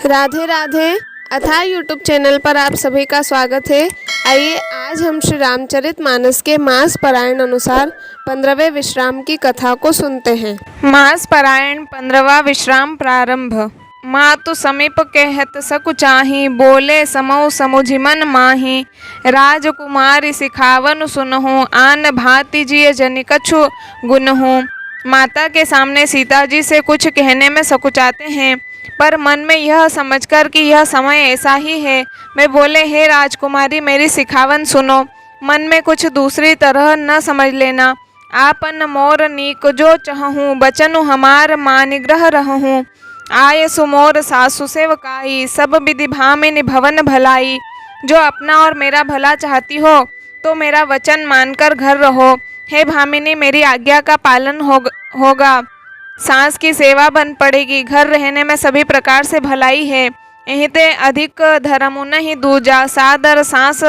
राधे राधे अथाह YouTube channel पर आप सभी का स्वागत है। आइए आज हम श्री रामचरितमानस के मास पारायण अनुसार 15वें विश्राम की कथा को सुनते हैं। मास पारायण 15वां विश्राम प्रारंभ। मातु समीप कहत सकु चाही, बोले समौ समुझि मन माही। राजकुमारी सिखावन सुनहु, आन भांति जिय जनि कछु गुनहु। माता के सामने सीता जी से कुछ कहने में सकुचाते हैं, पर मन में यह समझकर कि यह समय ऐसा ही है, वे बोले, हे राजकुमारी मेरी सिखावन सुनो, मन में कुछ दूसरी तरह न समझ लेना। आपन मोर नीक जो चहूँ, बचनु हमार मानिग्रह रहूँ। आय सुमोर सासु सेवकाई, सब विधि भामिनी भवन भलाई। जो अपना और मेरा भला चाहती हो तो मेरा वचन मानकर घर रहो। हे भामिनी मेरी आज्ञा का पालन होगा। सास की सेवा बन पड़ेगी। घर रहने में सभी प्रकार से भलाई है। यहीं ते अधिक धर्म नहीं दूजा, सादर सास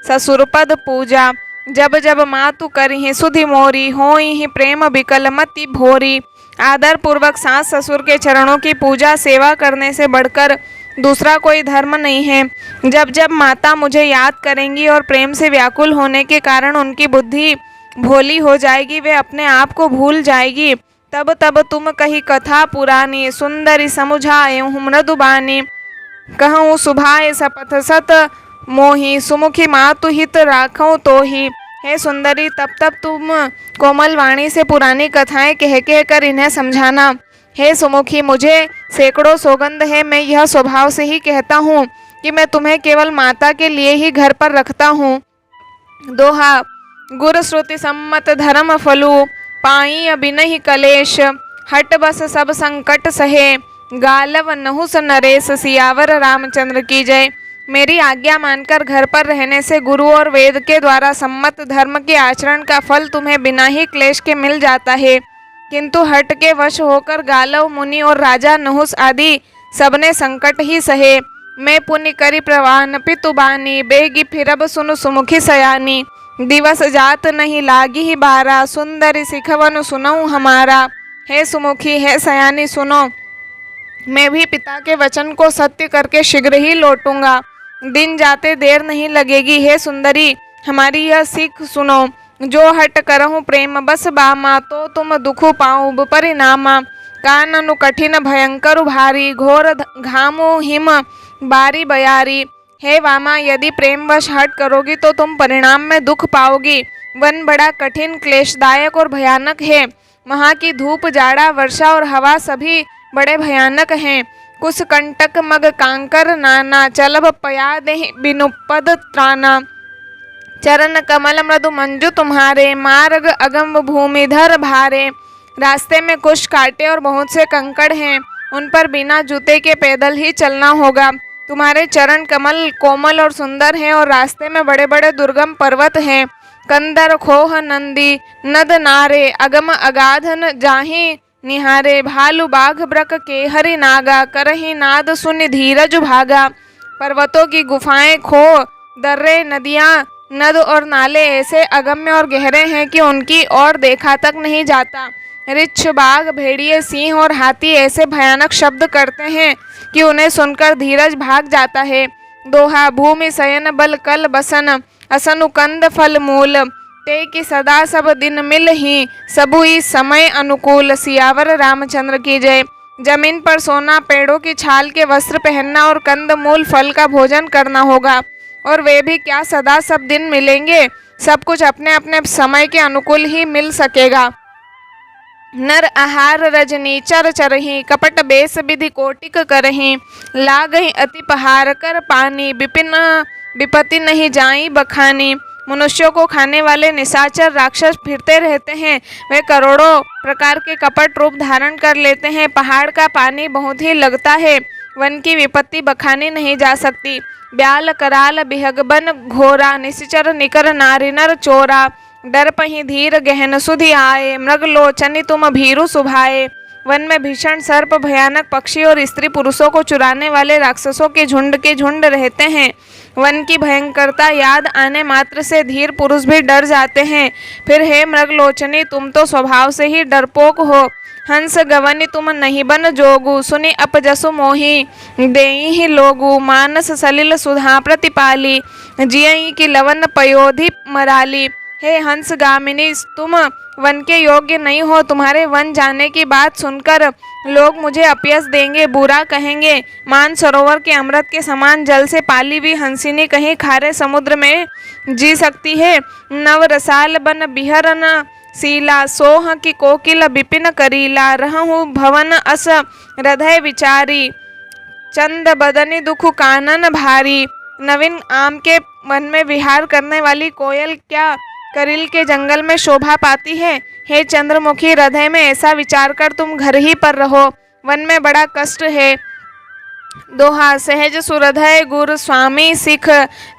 ससुर पद पूजा। जब जब मातु करही सुधि मोरी, होई ही प्रेम बिकल मति भोरी। आदर पूर्वक सास ससुर के चरणों की पूजा सेवा करने से बढ़कर दूसरा कोई धर्म नहीं है। जब जब माता मुझे याद करेंगी और प्रेम से व्याकुल होने के कारण उनकी बुद्धि भोली हो जाएगी, वे अपने आप को भूल जाएगी, तब तब तुम कही कथा पुरानी। सुंदरी समुझाए मृदुबानी, कहूँ सुभाए सपथ सत मोही। सुमुखी मातु हित राखऊँ तो ही। हे सुंदरी तब तब तुम कोमल वाणी से पुरानी कथाएं कह कर इन्हें समझाना। हे सुमुखी मुझे सैकड़ों सौगंध है, मैं यह स्वभाव से ही कहता हूँ कि मैं तुम्हें केवल माता के लिए ही घर पर रखता हूँ। दोहा। गुर श्रुति सम्मत धर्म फलु, पाई अबिनहि कलेश। हट बस सब संकट सहे, गालव नहुस नरेश। सियावर रामचंद्र की जय। मेरी आज्ञा मानकर घर पर रहने से गुरु और वेद के द्वारा सम्मत धर्म के आचरण का फल तुम्हें बिना ही क्लेश के मिल जाता है, किंतु हट के वश होकर गालव मुनि और राजा नहुस आदि सबने संकट ही सहे। मैं पुण्य करी प्रवान पितु बानी, बेगी फिरब सुनु सुमुखी सयानी। दिवस जात नहीं लागी ही बारा, सुंदरी सिखवन सुनऊँ हमारा। हे सुमुखी हे सयानी सुनो, मैं भी पिता के वचन को सत्य करके शीघ्र ही लौटूंगा। दिन जाते देर नहीं लगेगी। हे सुंदरी हमारी यह सीख सुनो, जो हट करहूँ प्रेम बस बामा, तो तुम दुखु पाऊँ परिणामा। काननु कठिन भयंकर भारी, घोर घामु हिम बारी बयारी। हे वामा यदि प्रेमवश हट करोगी तो तुम परिणाम में दुख पाओगी। वन बड़ा कठिन क्लेशदायक और भयानक है। वहाँ की धूप जाड़ा वर्षा और हवा सभी बड़े भयानक हैं। कुछ कंटक मग कांकर नाना, चलब पया देहि बिनुपद त्राना। चरण कमल मृदु मंजु तुम्हारे, मार्ग अगम भूमिधर भारे। रास्ते में कुछ कांटे और बहुत से कंकड़ हैं, उन पर बिना जूते के पैदल ही चलना होगा। तुम्हारे चरण कमल कोमल और सुंदर हैं और रास्ते में बड़े बड़े दुर्गम पर्वत हैं। कंदर खोह नंदी नद नारे, अगम अगाधन जाहि निहारे। भालू बाघ ब्रक के हरि नागा, करहि नाद सुनि धीरज भागा। पर्वतों की गुफाएं, खो दर्रे, नदियाँ, नद और नाले ऐसे अगम्य और गहरे हैं कि उनकी ओर देखा तक नहीं जाता। रिच्छ बाघ भेड़िए सिंह और हाथी ऐसे भयानक शब्द करते हैं कि उन्हें सुनकर धीरज भाग जाता है। दोहा। भूमि शयन बल कल बसन, असनु कंद फल मूल। ते कि सदा सब दिन मिल ही, सबु ही समय अनुकूल। सियावर रामचंद्र की जय। जमीन पर सोना, पेड़ों की छाल के वस्त्र पहनना और कंद मूल फल का भोजन करना होगा, और वे भी क्या सदा सब दिन मिलेंगे। सब कुछ अपने अपने समय के अनुकूल ही मिल सकेगा। नर आहार रजनी चर चरही, कपट बेस विधि कोटिक करही। लागही अति पहार कर पानी, विपिन विपत्ति नहीं जाई बखानी। मनुष्यों को खाने वाले निशाचर राक्षस फिरते रहते हैं। वे करोड़ों प्रकार के कपट रूप धारण कर लेते हैं। पहाड़ का पानी बहुत ही लगता है, वन की विपत्ति बखानी नहीं जा सकती। ब्याल कराल बिहगबन घोरा, निश्चर निकर नारी नर चोरा। डर पही धीर गहन सुधि आए, मृग लोचनी तुम भीरु सुभाए। वन में भीषण सर्प, भयानक पक्षी और स्त्री पुरुषों को चुराने वाले राक्षसों के झुंड रहते हैं। वन की भयंकरता याद आने मात्र से धीर पुरुष भी डर जाते हैं। फिर हे मृगलोचनी तुम तो स्वभाव से ही डरपोक हो। हंस गवनि तुम नहीं बन जोगु, सुनि अपजसु मोहि देहि लोगु। मानस सलिल सुधा प्रतिपाली, जियहि की लवन पयोधि मराली। हे हंस गामिनी, तुम वन के योग्य नहीं हो। तुम्हारे वन जाने की बात सुनकर लोग मुझे अपयस देंगे, बुरा कहेंगे। मान सरोवर के अमृत के समान जल से पाली हुई हंसिनी कहीं खारे समुद्र में जी सकती है। नव रसाल बन बिहरन सीला, सोह की कोकिल बिपिन करीला। रहूं भवन अस हृदय विचारी, चंद बदनी दुख कानन भारी। नवीन आम के वन में विहार करने वाली कोयल क्या करील के जंगल में शोभा पाती है। हे चंद्रमुखी, हृदय में ऐसा विचार कर तुम घर ही पर रहो, वन में बड़ा कष्ट है। दोहा सहज सुहृदय गुर स्वामी सिख,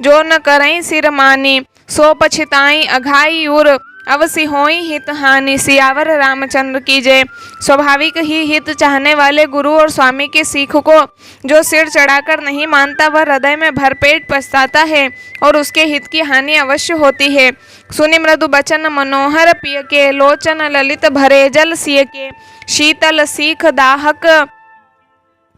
जो न करई सिर मानी। सो पछिताई अघाई उर, अवसि होई हित हानि। सियावर रामचंद्र की जय। स्वाभाविक ही हित चाहने वाले गुरु और स्वामी की सीख को जो सिर चढ़ाकर नहीं मानता, वह हृदय में भरपेट पछताता है और उसके हित की हानि अवश्य होती है। सुनि मृदु बचन मनोहर पिय के, लोचन ललित भरे जल सिय के। शीतल सीख दाहक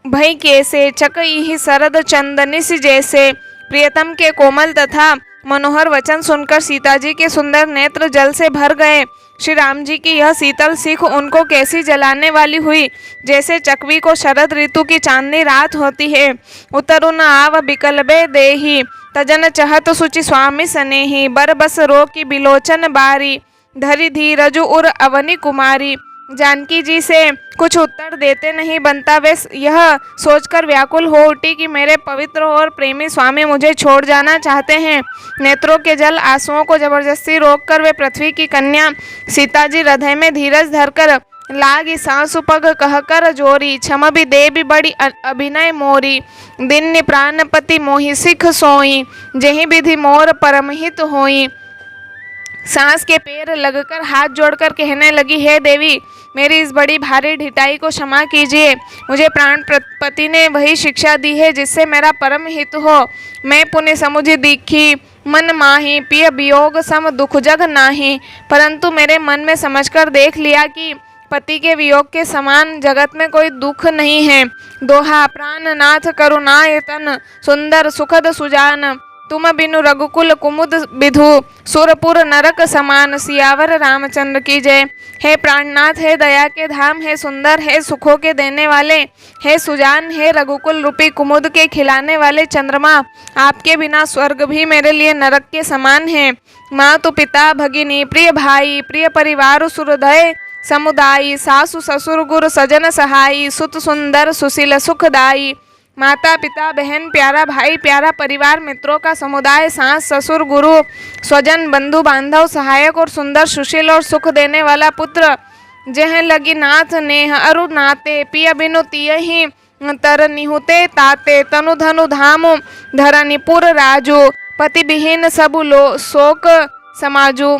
भई कैसे, चकई शरद चंदनिस जैसे। प्रियतम के कोमल तथा मनोहर वचन सुनकर सीता जी के सुंदर नेत्र जल से भर गए। श्री राम जी की यह शीतल सीख उनको कैसी जलाने वाली हुई, जैसे चकवी को शरद ऋतु की चांदनी रात होती है। उतरु न आव बिकलबे देही, तजन चहत सुचि स्वामी सनेही। बर बस रो की बिलोचन बारी, धरि धीरजु उर अवनी कुमारी। जानकी जी से कुछ उत्तर देते नहीं बनता, वे यह सोचकर व्याकुल हो उठी कि मेरे पवित्र और प्रेमी स्वामी मुझे छोड़ जाना चाहते हैं। नेत्रों के जल आंसुओं को जबरदस्ती रोककर वे पृथ्वी की कन्या सीता जी हृदय में धीरज धरकर लागी सांसु पग कहकर जोरी। क्षम भी दे भी बड़ी अभिनय मोरी, दिन प्राणपति मोहि सिख सोई। जही विधि मोर परमहित होई। सांस के पैर लगकर हाथ जोड़कर कहने लगी, हे देवी, मेरी इस बड़ी भारी ढिठाई को क्षमा कीजिए। मुझे प्राणपति ने वही शिक्षा दी है जिससे मेरा परम हित हो। मैं पुण्य समुझ दीखी मन माही, पिय वियोग सम दुख जग नाही। परंतु मेरे मन में समझकर देख लिया कि पति के वियोग के समान जगत में कोई दुख नहीं है। दोहा प्राणनाथ करुणायतन, सुंदर सुखद सुजान। तुम बिनु रघुकुल कुमुद विधु, सुरपुर नरक समान। सियावर रामचंद्र की जय। हे प्राणनाथ, हे दया के धाम, हे सुंदर, हे सुखों के देने वाले, हे सुजान, हे रघुकुल रूपी कुमुद के खिलाने वाले चंद्रमा, आपके बिना स्वर्ग भी मेरे लिए नरक के समान है। मातु पिता भगिनी प्रिय भाई, प्रिय परिवार सुहृदय समुदायी। सासु ससुर गुरु सजन सहाई, सुत सुंदर सुशील सुखदाई। माता पिता बहन प्यारा भाई प्यारा परिवार, मित्रों का समुदाय, सास ससुर गुरु स्वजन बंधु बांधव, सहायक और सुंदर सुशील और सुख देने वाला पुत्र। जह लगी नाथ नेह अरु नाते, पिय बिनु तियहि तर निहुते ताते। तनु धनु धाम धरनिपुर राजू, पति विहीन सबु लो शोक समाजू।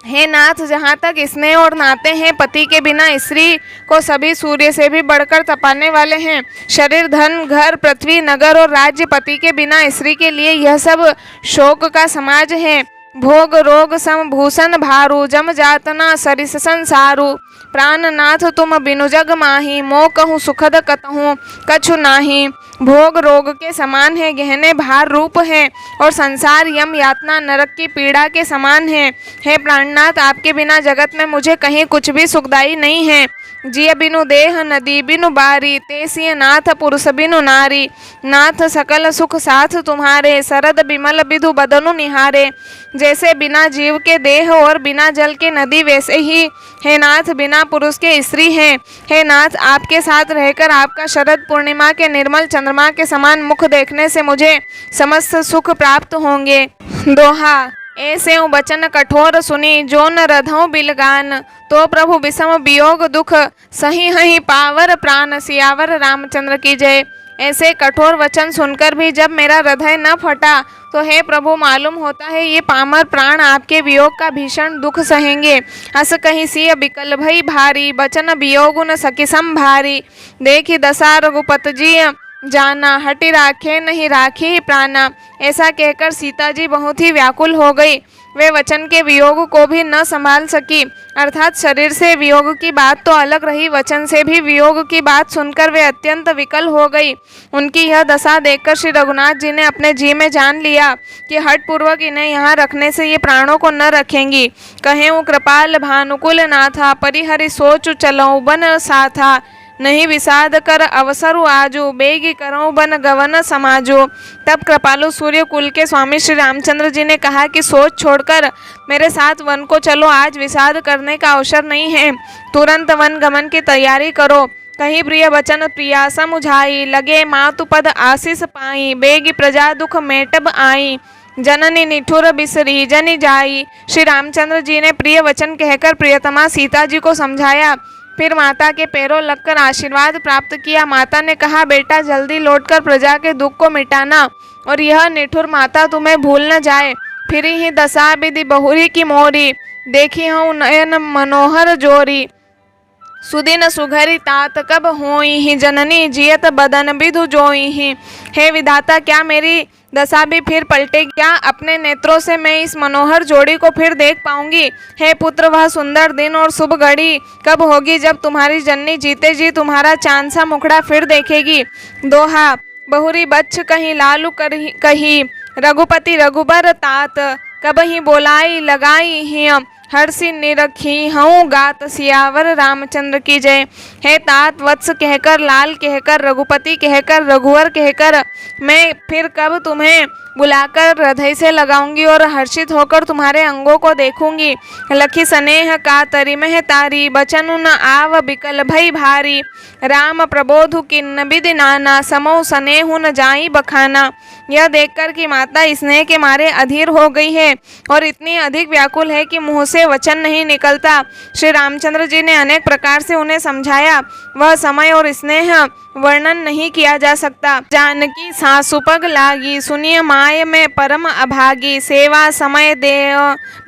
हे नाथ, जहाँ तक स्नेह और नाते हैं, पति के बिना स्त्री को सभी सूर्य से भी बढ़कर तपाने वाले हैं। शरीर धन घर पृथ्वी नगर और राज्य, पति के बिना स्त्री के लिए यह सब शोक का समाज है। भोग रोग सम भूषण भारू, जम जातना सरिस संसारू। प्राणनाथ तुम बिनु जग माही, मो कहूँ सुखद कतहूँ कछु नाही। भोग रोग के समान है, गहने भार रूप है और संसार यम यातना नरक की पीड़ा के समान है। हे प्राणनाथ, आपके बिना जगत में मुझे कहीं कुछ भी सुखदाई नहीं है। जिय बिनु देह नदी बिनु बारी, तेसिय नाथ पुरुष बिनु नारी। नाथ सकल सुख साथ तुम्हारे, सरद बिमल बिधु बदनु निहारे। जैसे बिना जीव के देह और बिना जल के नदी, वैसे ही हे नाथ बिना पुरुष के स्त्री हैं। हे नाथ, आपके साथ रहकर आपका शरद पूर्णिमा के निर्मल चंद्रमा के समान मुख देखने से मुझे समस्त सुख प्राप्त होंगे। दोहा ऐसे वचन कठोर सुनी, जो न रधों बिलगान। तो प्रभु विषम वियोग दुख, सही हही पावर प्राण। सियावर रामचंद्र की जय। ऐसे कठोर वचन सुनकर भी जब मेरा हृदय न फटा, तो हे प्रभु, मालूम होता है ये पामर प्राण आपके वियोग का भीषण दुख सहेंगे। अस कहीं सिय बिकल भई भारी, बचन वियोग न सकी संभारी। देखी दशा रघुपत जी जाना, हटि राखे नहीं राखी प्राणा। ऐसा कहकर सीता जी बहुत ही व्याकुल हो गई। वे वचन के वियोग को भी न संभाल सकी। अर्थात शरीर से वियोग की बात तो अलग रही, वचन से भी वियोग की बात सुनकर वे अत्यंत विकल हो गई। उनकी यह दशा देखकर श्री रघुनाथ जी ने अपने जी में जान लिया कि हठपूर्वक इन्हें यहाँ रखने से ये प्राणों को न रखेंगी। कहें कृपाल भानुकुल नाथा, परिहरि सोचु चलऊ बन साथा, नहीं विषाद कर अवसरु आजू, बेगी करऊं बन गवन समाजो। तब कृपालु सूर्य कुल के स्वामी श्री रामचंद्र जी ने कहा कि सोच छोड़कर मेरे साथ वन को चलो, आज विषाद करने का अवसर नहीं है, तुरंत वन गमन की तैयारी करो। कहीं प्रिय वचन प्रिया समुझाई, लगे मातु पद आशीष पाई, बेगी प्रजा दुख मेटब आई, जननी निठुर बिसरी जनि जाई। श्री रामचंद्र जी ने प्रिय वचन कहकर प्रियतमा सीता जी को समझाया, फिर माता के पैरों लगकर आशीर्वाद प्राप्त किया। माता ने कहा, बेटा जल्दी लौटकर प्रजा के दुख को मिटाना और यह निठुर माता तुम्हें भूल न जाए। फिर ही दशा विधि बहुरी की मोरी, देखी हूँ नयन मनोहर जोरी, सुदिन सुघरी तात कब होई ही, जननी जियत बदन विधु जोई ही। हे विधाता, क्या मेरी दशा भी फिर पलटे? क्या अपने नेत्रों से मैं इस मनोहर जोड़ी को फिर देख पाऊंगी? हे पुत्र, वह सुंदर दिन और शुभ घड़ी कब होगी जब तुम्हारी जननी जीते जी तुम्हारा चांद सा मुखड़ा फिर देखेगी? दोहा बहुरी बच्छ कहीं लालू कही, रघुपति रघुबर तात, कब ही बोलाई लगाई ही, हर्षि निरखी हूँ गात, सियावर रामचंद्र की जय। हे तात, वत्स कहकर, लाल कहकर, रघुपति कहकर, रघुवर कहकर मैं फिर कब तुम्हें बुलाकर हृदय से लगाऊंगी और हर्षित होकर तुम्हारे अंगों को देखूंगी। लखी स्नेह का तरी मह तारी, बचनु न आव बिकल भई भारी, राम प्रबोधु किन्न बिधि नाना, समो स्नेहु न जाई बखाना। यह देखकर कि माता स्नेह के मारे अधीर हो गई है और इतनी अधिक व्याकुल है कि मुंह से वचन नहीं निकलता, श्री रामचंद्र जी ने अनेक प्रकार से उन्हें समझाया। वह समय और स्नेह वर्णन नहीं किया जा सकता। जानकी सासु पग लागी, सुनिय माय में परम अभागी, सेवा समय दे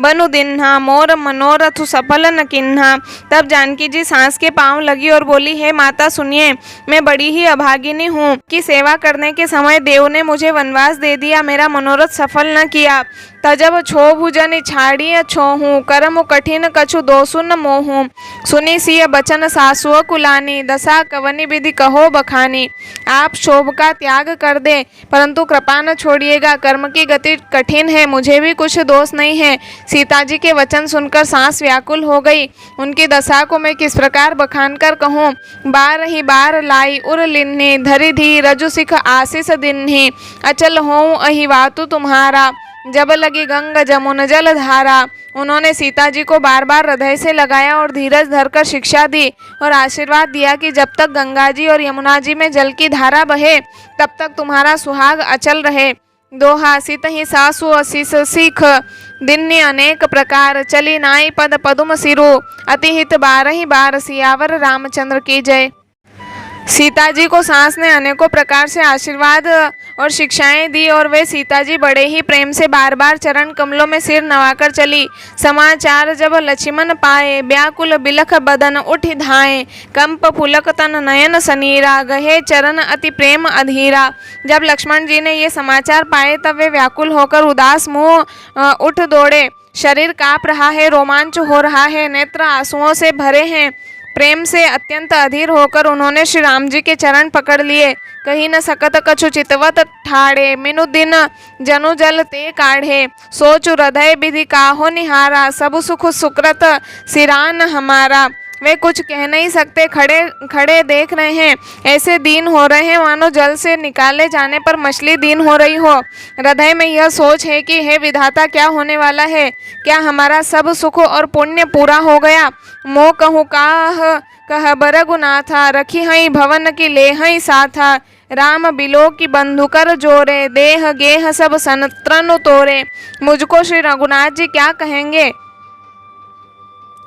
बनु दिन्हा, मोर मनोरथ सफल न किन्हा। तब जानकी जी सांस के पांव लगी और बोली, हे माता सुनिए, मैं बड़ी ही अभागिनी हूँ कि सेवा करने के समय देव ने मुझे वनवास दे दिया, मेरा मनोरथ सफल न किया। तजब छो भुजन छाड़िय छोहूँ, करम कठिन कछु दोसु न मोहूँ, सुनी सिय बचन सासुअ कुलानी, दशा कवनि विधि कहो बखानी। आप शोभ का त्याग कर दे, परंतु कृपा न छोड़िएगा, कर्म की गति कठिन है, मुझे भी कुछ दोष नहीं है। सीता जी के वचन सुनकर सांस व्याकुल हो गई। उनकी दशा को मैं किस प्रकार बखान कर कहूँ। बार ही बार लाई उर लिन्ही, धरि धी रजु सिख आशीष दिन्ही, अचल होऊं अहिवातु तुम्हारा, जब लगी गंग जमुन जल धारा। उन्होंने सीता जी को बार बार हृदय से लगाया और धीरज धरकर शिक्षा दी और आशीर्वाद दिया कि जब तक गंगा जी और यमुना जी में जल की धारा बहे तब तक तुम्हारा सुहाग अचल रहे। दोहा सित ही सासु असीस सीख, दिन्नी अनेक प्रकार, चली नाई पद पदुम सिरु, अति हित बारहि बार, सियावर रामचंद्र की जय। सीता जी को सास ने अनेकों प्रकार से आशीर्वाद और शिक्षाएं दी और वे सीता जी बड़े ही प्रेम से बार बार चरण कमलों में सिर नवाकर चली। समाचार जब लक्ष्मण पाए, व्याकुल बिलख बदन उठि धाए, कंप पुलक तन नयन सनीरा, गहे चरण अति प्रेम अधीरा। जब लक्ष्मण जी ने ये समाचार पाए तब वे व्याकुल होकर उदास मुँह उठ दौड़े। शरीर काँप रहा है, रोमांच हो रहा है, नेत्र आंसुओं से भरे हैं। प्रेम से अत्यंत अधीर होकर उन्होंने श्री राम जी के चरण पकड़ लिए। कहीं न सकत कछु चितवत ठाड़े, मिनु दिन जनु जल ते काढ़े, सोच हृदय विधि काहो निहारा, सब सुख सुकृत सिरान हमारा। वे कुछ कह नहीं सकते, खड़े खड़े देख रहे हैं, ऐसे दीन हो रहे हैं मानो जल से निकाले जाने पर मछली दीन हो रही हो। हृदय में यह सोच है कि हे विधाता, क्या होने वाला है? क्या हमारा सब सुख और पुण्य पूरा हो गया? मोह कहूँ कह बरगुनाथा, रखी हई भवन की ले हई साथा, राम बिलो की बंधुकर जोरे, देह गेह सब सनत्रनु तोरे। मुझको श्री रघुनाथ जी क्या कहेंगे?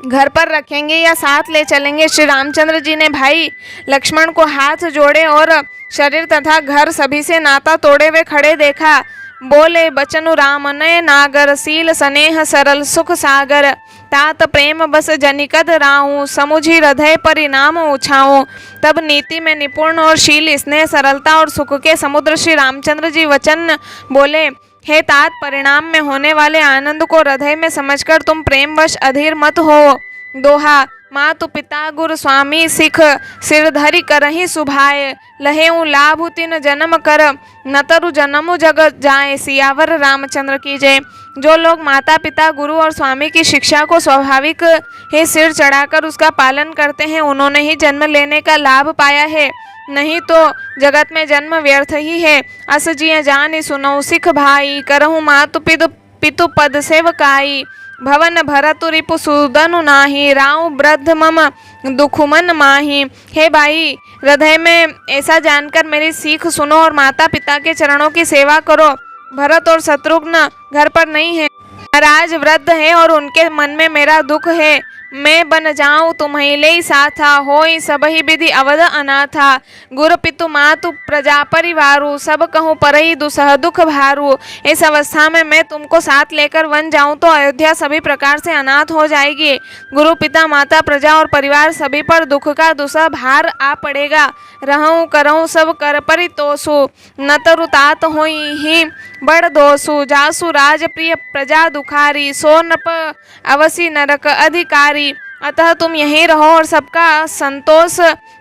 घर पर रखेंगे या साथ ले चलेंगे? श्री रामचंद्र जी ने भाई लक्ष्मण को हाथ जोड़े और शरीर तथा घर सभी से नाता तोड़े हुए खड़े देखा। बोले बचनु राम नय नागर, सील स्नेह सरल सुख सागर, तात प्रेम बस जनिकद राऊं, समुझी हृदय परिणाम उछाऊं। तब नीति में निपुण और शील, स्नेह, सरलता और सुख के समुद्र श्री रामचंद्र जी वचन बोले, हे तात, परिणाम में होने वाले आनंद को हृदय में समझकर तुम प्रेमवश अधीर मत हो। दोहा। मातु पिता गुरु स्वामी सिख, सिरधरि करहि सुभाय, लहेउ लाभु तिन जन्म कर, न तरु जन्मु जग जाए। सियावर रामचंद्र की जय। जो लोग माता पिता गुरु और स्वामी की शिक्षा को स्वाभाविक ही सिर चढ़ाकर उसका पालन करते हैं, उन्होंने ही जन्म लेने का लाभ पाया है, नहीं तो जगत में जन्म व्यर्थ ही है। अस जिय जानि सुनौ सिख भाई, करहु मातु पितु पद सेवकाई, भवन भरतु रिपु सूदनु नाही, राउ वृद्ध मम दुखुमन माही। हे भाई, हृदय में ऐसा जानकर मेरी सीख सुनो और माता पिता के चरणों की सेवा करो। भरत और शत्रुघ्न घर पर नहीं है, महाराज वृद्ध है और उनके मन में मेरा दुख है। मैं बन जाऊं तुम्हें साथा, होई सबहि विधि अवध अनाथा, गुरु पितु मातु प्रजा परिवारु, सब कहूँ परई दुसह दुख भारू। इस अवस्था में मैं तुमको साथ लेकर वन जाऊं तो अयोध्या सभी प्रकार से अनाथ हो जाएगी। गुरु पिता माता प्रजा और परिवार सभी पर दुख का दुसह भार आ पड़ेगा। रहूं करऊं सब कर परितोषु, न तरु तात होई ही बड़ दोषु, जासु राज प्रिय प्रजा दुखारी, सो नृप अवसी नरक अधिकारी। अतः तुम यहीं रहो और सबका संतोष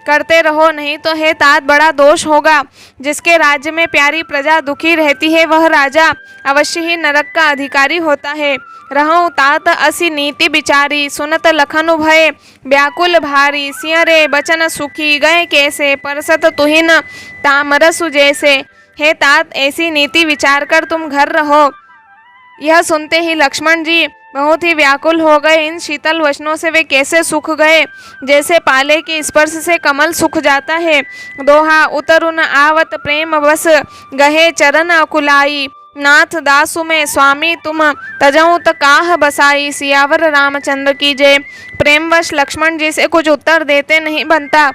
करते रहो, नहीं तो हे तात बड़ा दोष होगा। जिसके राज्य में प्यारी प्रजा दुखी रहती है, वह राजा अवश्य ही नरक का अधिकारी होता है। रहूं तात असी नीति बिचारी, सुनत लखनु भय व्याकुल भारी, सिंह रे बचन सुखी गए कैसे, परसत तुहिन तामरसु जैसे। हे तात, ऐसी नीति विचार कर तुम घर रहो। यह सुनते ही लक्ष्मण जी बहुत ही व्याकुल हो गए। इन शीतल वचनों से वे कैसे सूख गए, जैसे पाले के स्पर्श से कमल सूख जाता है। दोहा। उतरुन आवत प्रेम बस, गहे चरण अकुलाई, नाथ दासु में स्वामी तुम, तजऊं त काह बसाई। सियावर रामचंद्र की जय। प्रेमवश लक्ष्मण जी से कुछ उत्तर देते नहीं बनता।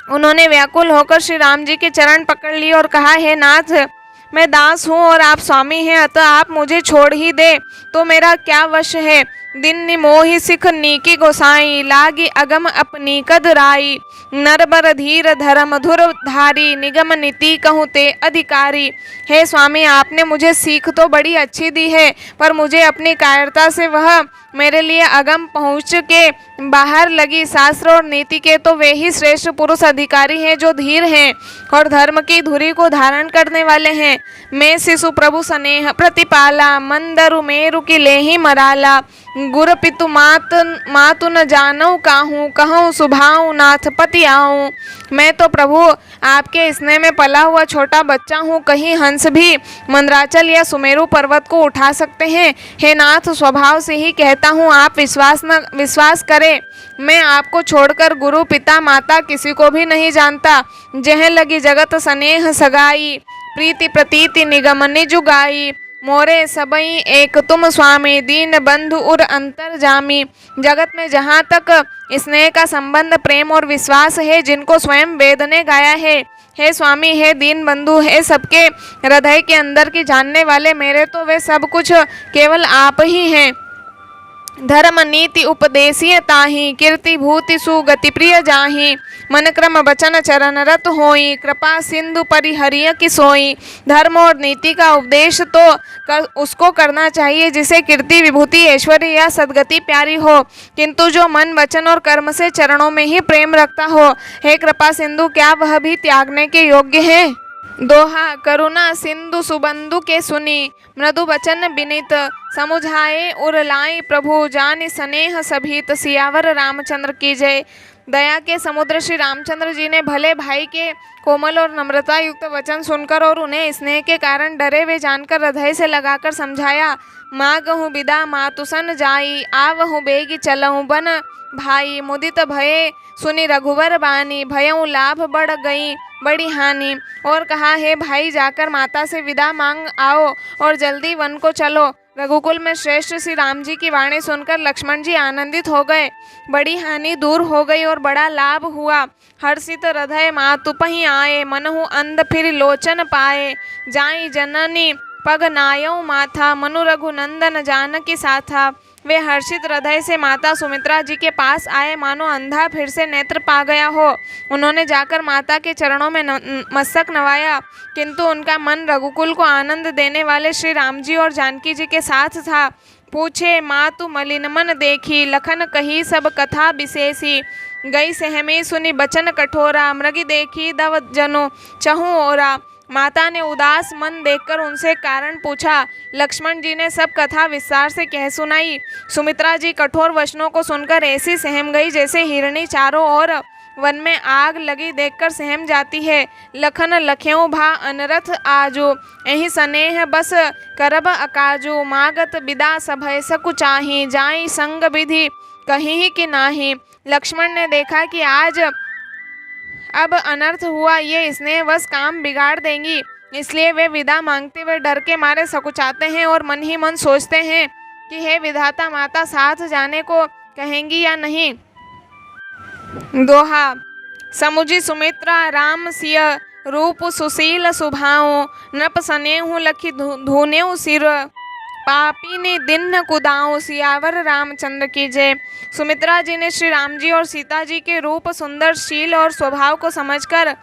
उन्होंने व्याकुल होकर श्री राम जी के चरण पकड़ लिए और कहा, हे नाथ, मैं दास हूँ और आप स्वामी हैं, अतः आप मुझे छोड़ ही दे तो मेरा क्या वश है। दिन निमोहि सिख नीकी गोसाई, लागी अगम अपनी कद राई, नरबर धीर धर मधुर धारी, निगम नीति कहूँ ते अधिकारी। हे स्वामी, आपने मुझे सीख तो बड़ी अच्छी दी है, पर मुझे अपनी कायरता से वह मेरे लिए अगम पहुँच के बाहर लगी। शास्त्र और नीति के तो वे ही श्रेष्ठ पुरुष अधिकारी हैं जो धीर हैं और धर्म की धुरी को धारण करने वाले हैं। मैं शिशु प्रभु स्नेह प्रतिपाला, मंदरु मेरु की लेही मराला, गुरु पितु मातु न जानऊ काहूँ, कहूँ सुभाऊ नाथ पति आऊँ। मैं तो प्रभु आपके स्नेह में पला हुआ छोटा बच्चा हूँ, कहीं हंस भी मंदराचल या सुमेरु पर्वत को उठा सकते हैं। हे नाथ, स्वभाव से ही कहता हूँ, आप विश्वास करें, मैं आपको छोड़कर गुरु पिता माता किसी को भी नहीं जानता। जह लगी जगत स्नेह सगाई, प्रीति प्रतीति निगम निजुगाई, मोरे सबई एक तुम स्वामी, दीन बंधु उर अंतर जामी। जगत में जहाँ तक स्नेह का संबंध, प्रेम और विश्वास है, जिनको स्वयं वेद ने गाया है, हे स्वामी, हे दीन बंधु, हे सबके हृदय के अंदर की जानने वाले, मेरे तो वे सब कुछ केवल आप ही हैं। धर्म नीति उपदेशीय ताही, कीर्ति भूति सुगति प्रिय जाही, मन क्रम वचन चरण रत होई, कृपा सिंधु परिहरिय की सोई। धर्म और नीति का उपदेश तो उसको करना चाहिए जिसे कीर्ति विभूति ऐश्वर्य या सद्गति प्यारी हो, किंतु जो मन वचन और कर्म से चरणों में ही प्रेम रखता हो, हे कृपा सिंधु, क्या वह भी त्यागने के योग्य है। दोहा। करुणा सिंधु सुबंधु के सुनी, मृदु वचन बिनित, समुझाए उरलाई प्रभु, जानि स्नेह सभीत। सियावर रामचंद्र की जय। दया के समुद्र श्री रामचंद्र जी ने भले भाई के कोमल और नम्रता युक्त वचन सुनकर और उन्हें स्नेह के कारण डरे वे जानकर हृदय से लगाकर समझाया। मागहु बिदा मातुसन जाई, आवहु बेगी चलहु बन भाई, मुदित भये सुनी रघुवर बानी, भयऊ लाभ बढ़ गई बड़ी हानि। और कहा, हे भाई, जाकर माता से विदा मांग आओ और जल्दी वन को चलो। रघुकुल में श्रेष्ठ श्री राम जी की वाणी सुनकर लक्ष्मण जी आनंदित हो गए। बड़ी हानि दूर हो गई और बड़ा लाभ हुआ। हर्षित हृदय मातु पही आए, मनहु अंध फिर लोचन पाए, जाई जननी पग नायऊ माथा, मनु रघुनंदन जानकी साथा। वे हर्षित हृदय से माता सुमित्रा जी के पास आए, मानो अंधा फिर से नेत्र पा गया हो। उन्होंने जाकर माता के चरणों में मस्तक नवाया, किंतु उनका मन रघुकुल को आनंद देने वाले श्री राम जी और जानकी जी के साथ था। पूछे मातु मलिन मन देखी, लखन कही सब कथा विशेषी। गई सहमी सुनी बचन कठोरा, मृगी देखी दव जनो चहु ओरा। माता ने उदास मन देखकर उनसे कारण पूछा। लक्ष्मण जी ने सब कथा विस्तार से कह सुनाई। सुमित्रा जी कठोर वचनों को सुनकर ऐसी सहम गई जैसे हिरणी चारों ओर वन में आग लगी देखकर सहम जाती है। लखन लख्यों भा अनरथ आजो, एहि स्नेह बस करब अकाजो। मागत बिदा सभय सकु चाही, जाई संग विधि कहीं कि नाही। लक्ष्मण ने देखा कि आज अब अनर्थ हुआ, ये स्नेहवश काम बिगाड़ देंगी, इसलिए वे विदा मांगते हुए डर के मारे सकुचाते हैं और मन ही मन सोचते हैं कि हे विधाता, माता साथ जाने को कहेंगी या नहीं। दोहा। समुझी सुमित्रा राम सिय, रूप सुशील सुभाओ। नृप सनेहु लखी धुनेउ सिर, पापी ने दिन कुदाओ। सियावर रामचंद्र की जय। सुमित्रा जी ने श्री राम जी और सीता जी के रूप, सुंदर, शील और स्वभाव को समझकर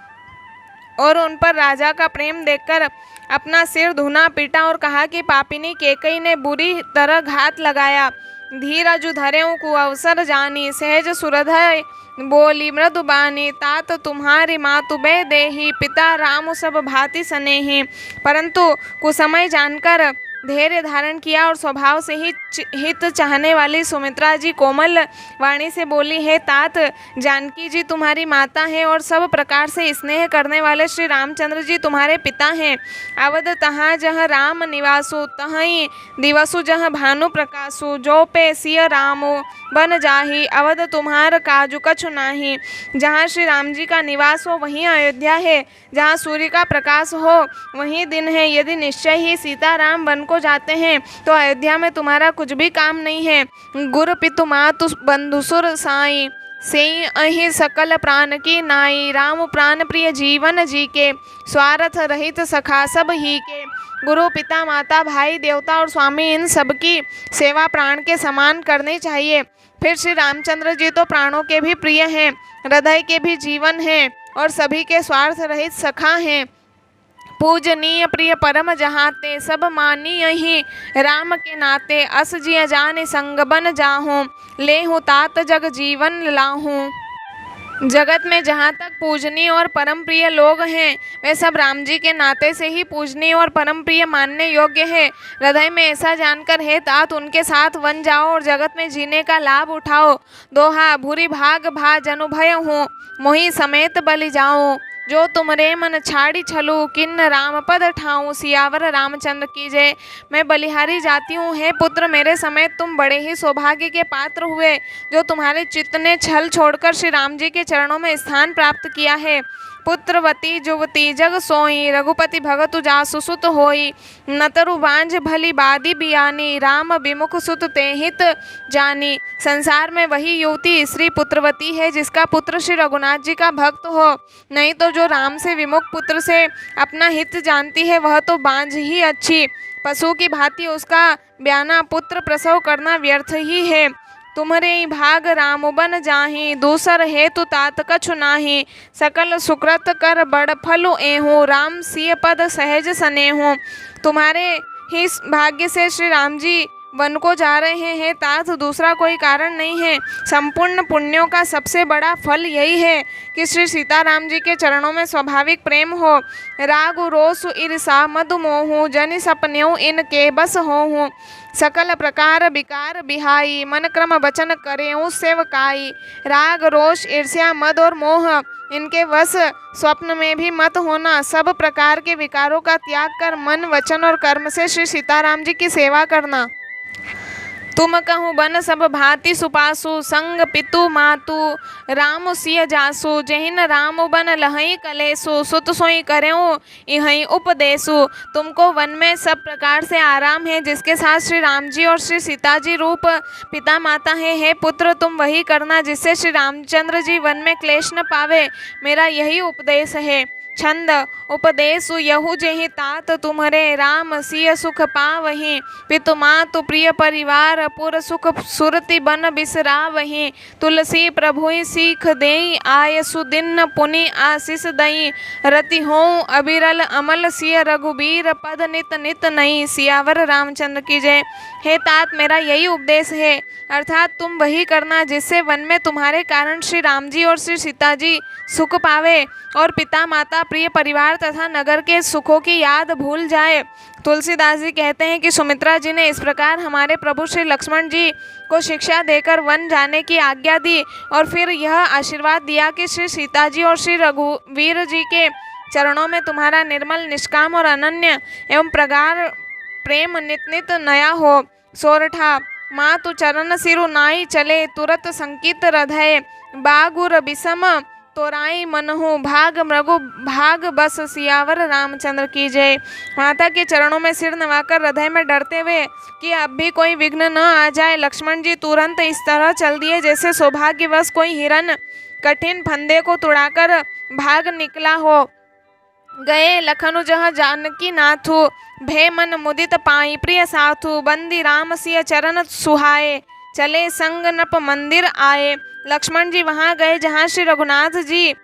और उन पर राजा का प्रेम देखकर अपना सिर धुना पीटा और कहा कि पापिनी कैकेयी ने बुरी तरह घात लगाया। धीरजु धरेउ कुअवसर जानी, सहज सुरधय बोली मृदु बानी। तात तुम्हारी मातु बै देही, पिता राम सब भांति सनेही। परंतु कुसमय जानकर धैर्य धारण किया और स्वभाव से ही हित चाहने वाली सुमित्रा जी कोमल वाणी से बोली, हे तात, जानकी जी तुम्हारी माता हैं और सब प्रकार से स्नेह करने वाले श्री रामचंद्र जी तुम्हारे पिता हैं। अवध तहाँ जह राम निवासु, तहीं दिवसु जह भानु प्रकाशु। जो पे सिय रामो बन जाही, अवध तुम्हार काजु कछु नाही। जहाँ श्री राम जी का निवास हो वहीं अयोध्या है, जहाँ सूर्य का प्रकाश हो वहीं दिन है। यदि निश्चय ही सीताराम वन को जाते हैं तो अयोध्या में तुम्हारा कुछ भी काम नहीं है। गुरु पितु मातु बंधुसुर साई, सेई अहि सकल प्राण की नाई। राम प्राण प्रिय जीवन जी के, स्वार्थ रहित सखा सब ही के। गुरु पिता माता भाई देवता और स्वामी, इन सबकी सेवा प्राण के समान करनी चाहिए। फिर श्री रामचंद्र जी तो प्राणों के भी प्रिय हैं, हृदय के भी जीवन हैं और सभी के स्वार्थ रहित सखा हैं। पूजनीय प्रिय परम जहाते, सब मानीय ही राम के नाते। अस जिय जाने संग बन जाहूँ, लेहूँ तात जग जीवन लाहूँ। जगत में जहाँ तक पूजनीय और परम प्रिय लोग हैं, वे सब राम जी के नाते से ही पूजनीय और परम प्रिय मानने योग्य है। हृदय में ऐसा जानकर हे तात उनके साथ वन जाओ और जगत में जीने का लाभ उठाओ। दोहा। भूरि भाग भा जनु भय हूँ, मोहि समेत बलि जाऊँ। जो तुमरे मन छाड़ी छलू, किन्न राम पद ठाऊं। सियावर रामचंद्र की जय। मैं बलिहारी जाती हूँ, हे पुत्र, मेरे समेत तुम बड़े ही सौभाग्य के पात्र हुए, जो तुम्हारे चित्त ने छल छोड़कर श्री राम जी के चरणों में स्थान प्राप्त किया है। पुत्रवती जुवती जग सोई, रघुपति भगतु जासु सुत होई। नतरु बांझ भली बादी बियानी, राम विमुख सुत ते हित जानी। संसार में वही युवती स्त्री पुत्रवती है जिसका पुत्र श्री रघुनाथ जी का भक्त हो, नहीं तो जो राम से विमुख पुत्र से अपना हित जानती है वह तो बांझ ही अच्छी। पशु की भांति उसका ब्याना पुत्र प्रसव करना व्यर्थ ही है। तुम्हरे भाग राम बन जाही, दूसर हेतु तात कछु नाही। सकल सुकृत कर बड़ फलु एहूँ, राम सिय पद सहज सनेहूँ। तुम्हारे ही भाग्य से श्री राम जी वन को जा रहे हैं तात, दूसरा कोई कारण नहीं है। संपूर्ण पुण्यों का सबसे बड़ा फल यही है कि श्री सीताराम जी के चरणों में स्वाभाविक प्रेम हो। राग रोसु ईर्षा मधु मोहू, जनि सपन्यों इनके बस होहूँ। सकल प्रकार विकार बिहाई, मन क्रम वचन करेऊँ सेवकाई। राग रोष ईर्ष्या मद और मोह इनके वश स्वप्न में भी मत होना। सब प्रकार के विकारों का त्याग कर मन वचन और कर्म से श्री सीताराम जी की सेवा करना। तुम कहूँ बन सब भांति सुपासु, संग पितु मातु राम सिय जासु। जहिन राम बन लहई कलेसु, सुत सोई करेऊ इहई उपदेसु। तुमको वन में सब प्रकार से आराम है, जिसके साथ श्री राम जी और श्री सीता जी रूप पिता माता है। हे पुत्र, तुम वही करना जिससे श्री रामचंद्र जी वन में क्लेश न पावे, मेरा यही उपदेश है। छंद उपदेशु यहु जेहि तात तुम्हरे राम सिय सुख पावहि पितु मातु प्रिय परिवार पुर सुख सुरति बन बिसरावहि तुलसी प्रभुइ सीख देई आय सुदिन पुनि आशीष दई रति हों अबिरल अमल सिय रघुबीर पद नित नित नई। सियावर रामचंद्र की जय। हे तात, मेरा यही उपदेश है, अर्थात तुम वही करना जिससे वन में तुम्हारे कारण श्री राम जी और श्री सीता जी सुख पावे और पिता माता प्रिय परिवार तथा नगर के सुखों की याद भूल जाए। तुलसीदास जी कहते हैं कि सुमित्रा जी ने इस प्रकार हमारे प्रभु श्री लक्ष्मण जी को शिक्षा देकर वन जाने की आज्ञा दी और फिर यह आशीर्वाद दिया कि श्री सीता जी और श्री रघुवीर जी के चरणों में तुम्हारा निर्मल निष्काम और अनन्य एवं प्रगाढ़ प्रेम नित नित नया हो। सोरठा माँ तु चरण सिरु नाई चले तुरत संकित हृदय बागुर बिसम तोराई मनहु भाग मृगु भाग बस। सियावर रामचंद्र की जय। माता के चरणों में सिर नवाकर हृदय में डरते हुए कि अब भी कोई विघ्न न आ जाए, लक्ष्मण जी तुरंत इस तरह चल दिए जैसे सौभाग्यवश कोई हिरन कठिन फंदे को तुड़ाकर भाग निकला हो। गए लखनु जहाँ जानकी नाथु भे मन मुदित पाई प्रिय साथु बंदी राम सिय चरण सुहाए चले संग नप मंदिर आए। लक्ष्मण जी वहाँ गए जहाँ श्री रघुनाथ जी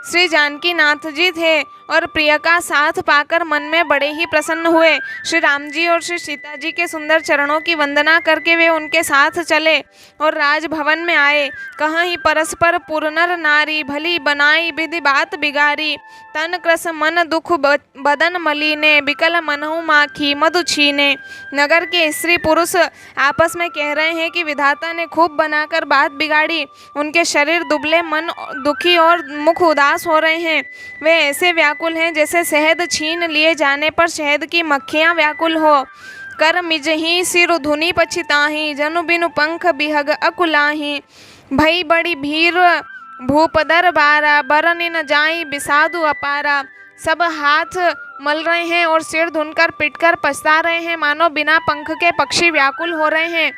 श्री जानकी नाथ जी थे और प्रिय का साथ पाकर मन में बड़े ही प्रसन्न हुए। श्री राम जी और श्री सीता जी के सुंदर चरणों की वंदना करके वे उनके साथ चले और राजभवन में आए। कहाँ ही परस्पर पुरनर नारी भली बनाई विधि बात बिगारी तन क्रस मन दुख बदन मलीने बिकल मनहु माखी मधु छीने। नगर के स्त्री पुरुष आपस में कह रहे हैं कि विधाता ने खूब बनाकर बात बिगाड़ी, उनके शरीर दुबले मन दुखी और मुख उदास हो रहे हैं। वे ऐसे व्याकुल हैं जैसे शहद छीन लिए जाने पर शहद की मक्खियाँ व्याकुल हो। कर मिजही सिरु धुनि पछिताही जनु बिनु पंख बिहग अकुलाही भई बड़ी भीर भूपदर बारा बरनि न जाई बिसाधु अपारा। सब हाथ मल रहे हैं और सिर धुनकर पिटकर पछता रहे हैं, मानो बिना पंख के पक्षी व्याकुल हो रहे हैं।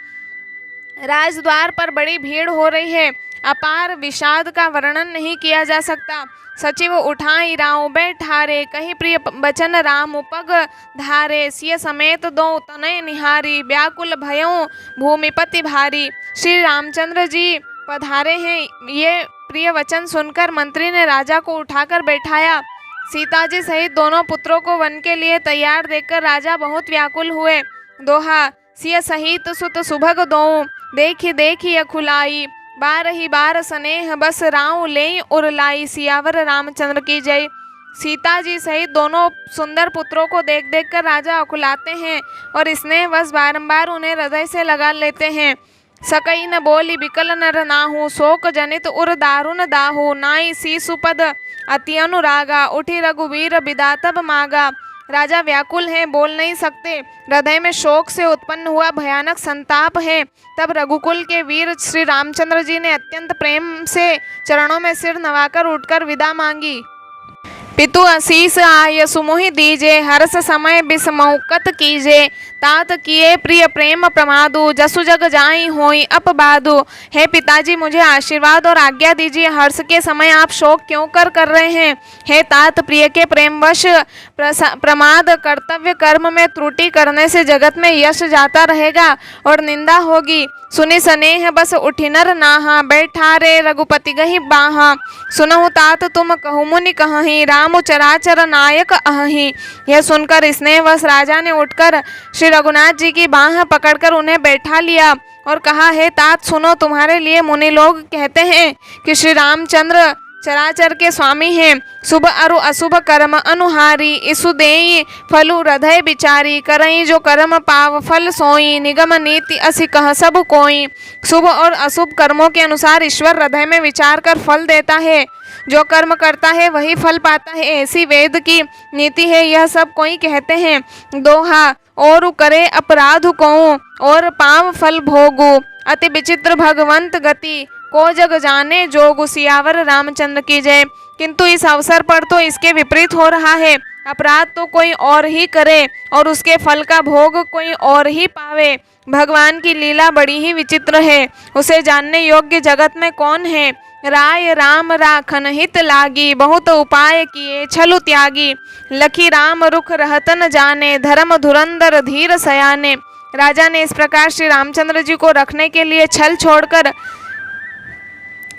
राजद्वार पर बड़ी भीड़ हो रही है, अपार विषाद का वर्णन नहीं किया जा सकता। सचिव उठाई राव बैठारे कहीं प्रिय बचन राम पग धारे सिय समेत दो तनय निहारी व्याकुल भयों भूमिपति भारी। श्री रामचंद्र जी पधारे हैं, ये प्रिय वचन सुनकर मंत्री ने राजा को उठाकर बैठाया। सीता जी सहित दोनों पुत्रों को वन के लिए तैयार देखकर राजा बहुत व्याकुल हुए। दोहा सिय सहित सुत सुभग दोऊ देखी देखी अखुलाई बार ही बार स्नेह बस राव ले उरलाई। सियावर रामचंद्र की जय। सीता जी सहित दोनों सुंदर पुत्रों को देख देख कर राजा अकुलाते हैं और स्नेह बस बारंबार उन्हें हृदय से लगा लेते हैं। सकई न बोली बिकल नर नाहू शोक जनित उर दारुण दाहू नाई सी सुपद अति अनुरागा उठी रघुवीर बिदा तब मागा। राजा व्याकुल हैं, बोल नहीं सकते, हृदय में शोक से उत्पन्न हुआ भयानक संताप है। तब रघुकुल के वीर श्री रामचंद्र जी ने अत्यंत प्रेम से चरणों में सिर नवाकर उठकर विदा मांगी। पितु आशीष आय सुमोहि दीजे हर्ष समय बिस्मौकत कीजे तात किए प्रिय प्रेम प्रमादु जसु जग जाई होई अपबादु। हे पिताजी, मुझे आशीर्वाद और आज्ञा दीजिए, हर्ष के समय आप शोक क्यों कर रहे हैं। हे तात, प्रिय के प्रेमवश प्रमाद कर्तव्य कर्म में त्रुटि करने से जगत में यश जाता रहेगा और निंदा होगी। सुनि स्नेह बस उठिनर नाहा बैठारे रघुपति गहि बाहा सुनहु तात तुम कहु मुनि कहहि राम चराचर नायक अहहि। यह सुनकर स्नेहवश राजा ने उठकर श्री रघुनाथ जी की बाह पकड़कर उन्हें बैठा लिया और कहा, हे तात सुनो, तुम्हारे लिए मुनि लोग कहते हैं कि श्री रामचंद्र चराचर के स्वामी हैं। शुभ अरु अशुभ कर्म अनुहारी इसु देई फलु हृदय बिचारी करई जो कर्म पाव फल सोई निगम नीति असि कह सब कोई। शुभ और अशुभ कर्मों के अनुसार ईश्वर हृदय में विचार कर फल देता है, जो कर्म करता है वही फल पाता है, ऐसी वेद की नीति है, यह सब कोई कहते हैं। दोहा और करे अपराध को और पाव फल भोगु अति विचित्र भगवंत गति को जग जाने जोगु। सियावर रामचंद्र की जय। किंतु इस अवसर पर तो इसके विपरीत हो रहा है, अपराध तो कोई और ही करे और उसके फल का भोग कोई और ही पावे। भगवान की लीला बड़ी ही विचित्र है, उसे जानने योग्य जगत में कौन है। राय राम राखन हित लागी, बहुत उपाय किए छलु त्यागी। लखी राम रुख रहत न जाने, धर्म धुरंधर धीर सयाने। राजा ने इस प्रकार श्री रामचंद्र जी को रखने के लिए छल छोड़कर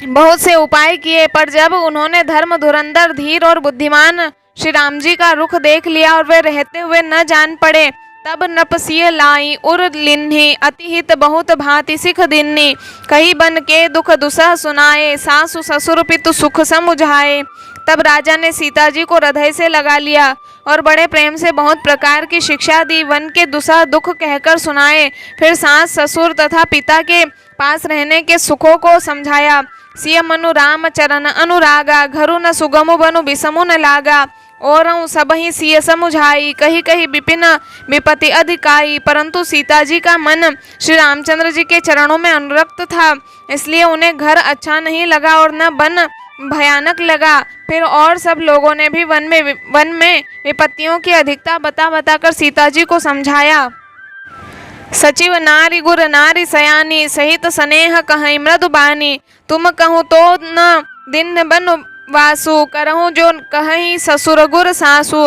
बहुत से उपाय किए, पर जब उन्होंने धर्म धुरंधर धीर और बुद्धिमान श्री राम जी का रुख देख लिया और वे रहते हुए न जान पड़े, तब नपसिय लाई उर लिन्ही, अति हित बहुत भांति सिख दिन्नी। कही बन के दुख दुसह सुनाए, सासु ससुर पितु सुख समुझाए। तब राजा ने सीता जी को हृदय से लगा लिया और बड़े प्रेम से बहुत प्रकार की शिक्षा दी, वन के दुसह दुख कहकर सुनाए। फिर सास ससुर तथा पिता के पास रहने के सुखों को समझाया। सिय मनु राम चरण अनुरागा, घरु न सुगमु बनु बिसमु न लागा। और सब ही सिय समुझाई, कही कही विपिन विपति अधिकाई। परंतु सीता जी का मन श्री रामचंद्र जी के चरणों में अनुरक्त था, इसलिए उन्हें घर अच्छा नहीं लगा और न वन भयानक लगा। फिर और सब लोगों ने भी वन में विपत्तियों की अधिकता बता बताकर सीता जी को समझाया। सचिव नारी गुर नारी सयानी, सहित स्नेह कहीं मृदु बानी। तुम कहूँ तो न दिन बन वासु, करहूँ जो कहीं ससुर गुर सासु।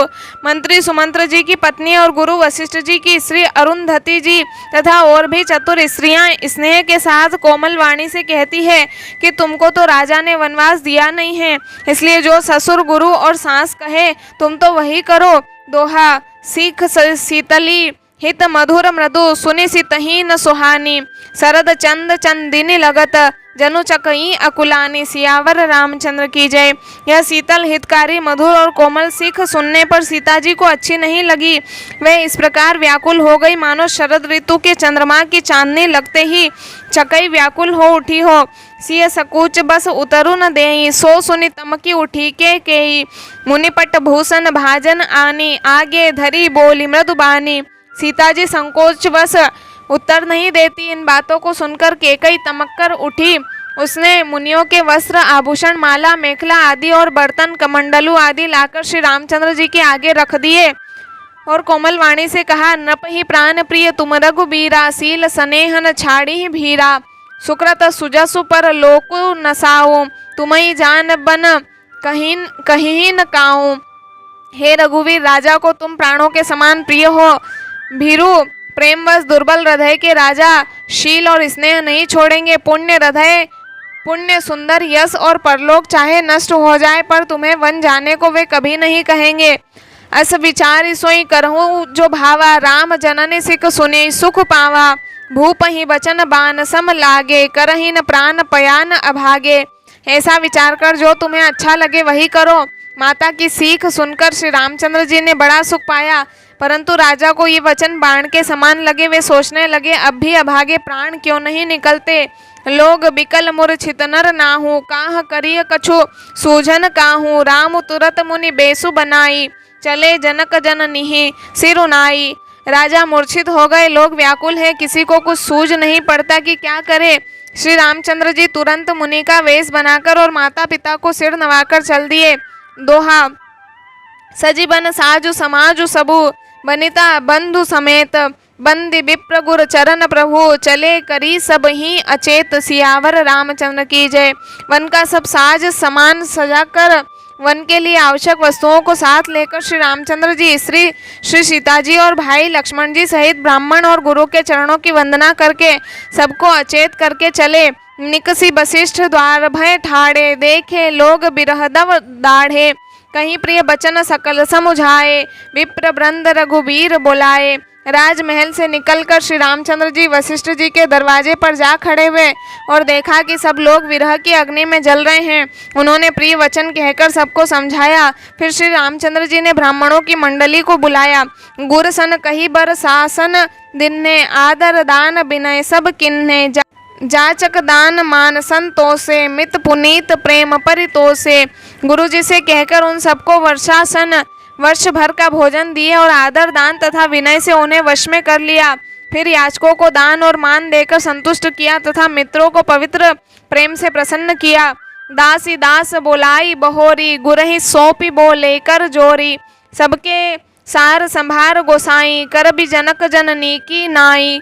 मंत्री सुमंत्र जी की पत्नी और गुरु वशिष्ठ जी की स्त्री अरुंधति जी तथा और भी चतुर स्त्रियां स्नेह के साथ कोमल वाणी से कहती है कि तुमको तो राजा ने वनवास दिया नहीं है, इसलिए जो ससुर गुरु और सास कहे तुम तो वही करो। दोहा सीख शीतली हित मधुर मृदु, सुनि सितहीन सुहानी। शरद चंद चंदिनी लगत, जनु चकई अकुलानी। सियावर रामचंद्र की जय। यह शीतल हितकारी मधुर और कोमल सीख सुनने पर सीता जी को अच्छी नहीं लगी। वे इस प्रकार व्याकुल हो गई मानो शरद ऋतु के चंद्रमा की चांदनी लगते ही चकई व्याकुल हो उठी हो। सिय सकुच बस उतरु न देई, सो सुनि तमकी उठी के केई। मुनिपट भूषण भाजन आनी, आगे धरी बोली मृदु बानी। सीता जी संकोच बस उत्तर नहीं देती। इन बातों को सुनकर केकई तमक्कर उठी। उसने मुनियों के वस्त्र आभूषण माला मेखला आदि और बर्तन कमंडलू आदि लाकर श्री रामचंद्र जी के आगे रख दिए और कोमल वाणी से कहा, नृप ही प्राण प्रिय तुम रघुबीरा, सील स्नेहन छाड़ी ही भीरा। सुकृत सुजसु पर लोकु नसाओ, तुम्हें जान बन कहीं न काऊं। हे रघुवीर, राजा को तुम प्राणों के समान प्रिय हो। भीरु प्रेमवश दुर्बल हृदय के राजा शील और स्नेह नहीं छोड़ेंगे। पुण्य हृदय पुण्य सुंदर यश और परलोक चाहे नष्ट हो जाए, पर तुम्हें वन जाने को वे कभी नहीं कहेंगे। अस विचार सोई करहूँ जो भावा, राम जननी सिख सुने सुख पावा। भूप ही बचन बान सम लागे, करही न प्राण पयान अभागे। ऐसा विचार कर जो तुम्हें अच्छा लगे वही करो। माता की सीख सुनकर श्री रामचंद्र जी ने बड़ा सुख पाया, परंतु राजा को ये वचन बाण के समान लगे। वे सोचने लगे, अब भी अभागे प्राण क्यों नहीं निकलते। लोग बिकल मूर्छित नर नाहू, काह करिय कछु सूझन काहू। राम तुरत मुनि बेसु बनाई, चले जनक जननी सिरुनाई। राजा मूर्छित हो गए, लोग व्याकुल हैं, किसी को कुछ सूझ नहीं पड़ता कि क्या करे। श्री रामचंद्र जी तुरंत मुनि का वेश बनाकर और माता पिता को सिर नवाकर चल दिए। दोहा सजीवन साजु समाजु सबु, बनिता बंधु समेत। बंदी विप्र गुर चरण प्रभु, चले करी सब ही अचेत। सियावर रामचंद्र की जय। वन का सब साज सामान सजाकर वन के लिए आवश्यक वस्तुओं को साथ लेकर श्री रामचंद्र जी श्री सीता जी और भाई लक्ष्मण जी सहित ब्राह्मण और गुरु के चरणों की वंदना करके सबको अचेत करके चले। निकसी वशिष्ठ द्वार भय ठाड़े, देखे लोग बिरहदव दाढ़े। कहीं प्रिय बचन सकल समुझाए, विप्र वृंद रघुबीर बुलाए। राजमहल से निकलकर श्री रामचंद्र जी वशिष्ठ जी के दरवाजे पर जा खड़े हुए और देखा कि सब लोग विरह की अग्नि में जल रहे हैं। उन्होंने प्रिय वचन कहकर सबको समझाया। फिर श्री रामचंद्र जी ने ब्राह्मणों की मंडली को बुलाया। गुर सन कही बर शासन दिन्ने, आदर दान विनय सब किन्ने। जाचक दान मान संतोषे, मित पुनीत प्रेम परितोषे। गुरु जी से कहकर उन सबको वर्षासन वर्ष भर का भोजन दिए और आदर दान तथा विनय से उन्हें वश में कर लिया। फिर याचकों को दान और मान देकर संतुष्ट किया तथा मित्रों को पवित्र प्रेम से प्रसन्न किया। दासी दास बोलाई बहोरी, गुरहि सौंपी बोले कर जोरी। सबके सार संभार गोसाई, कर भी जनक जननी की नाई।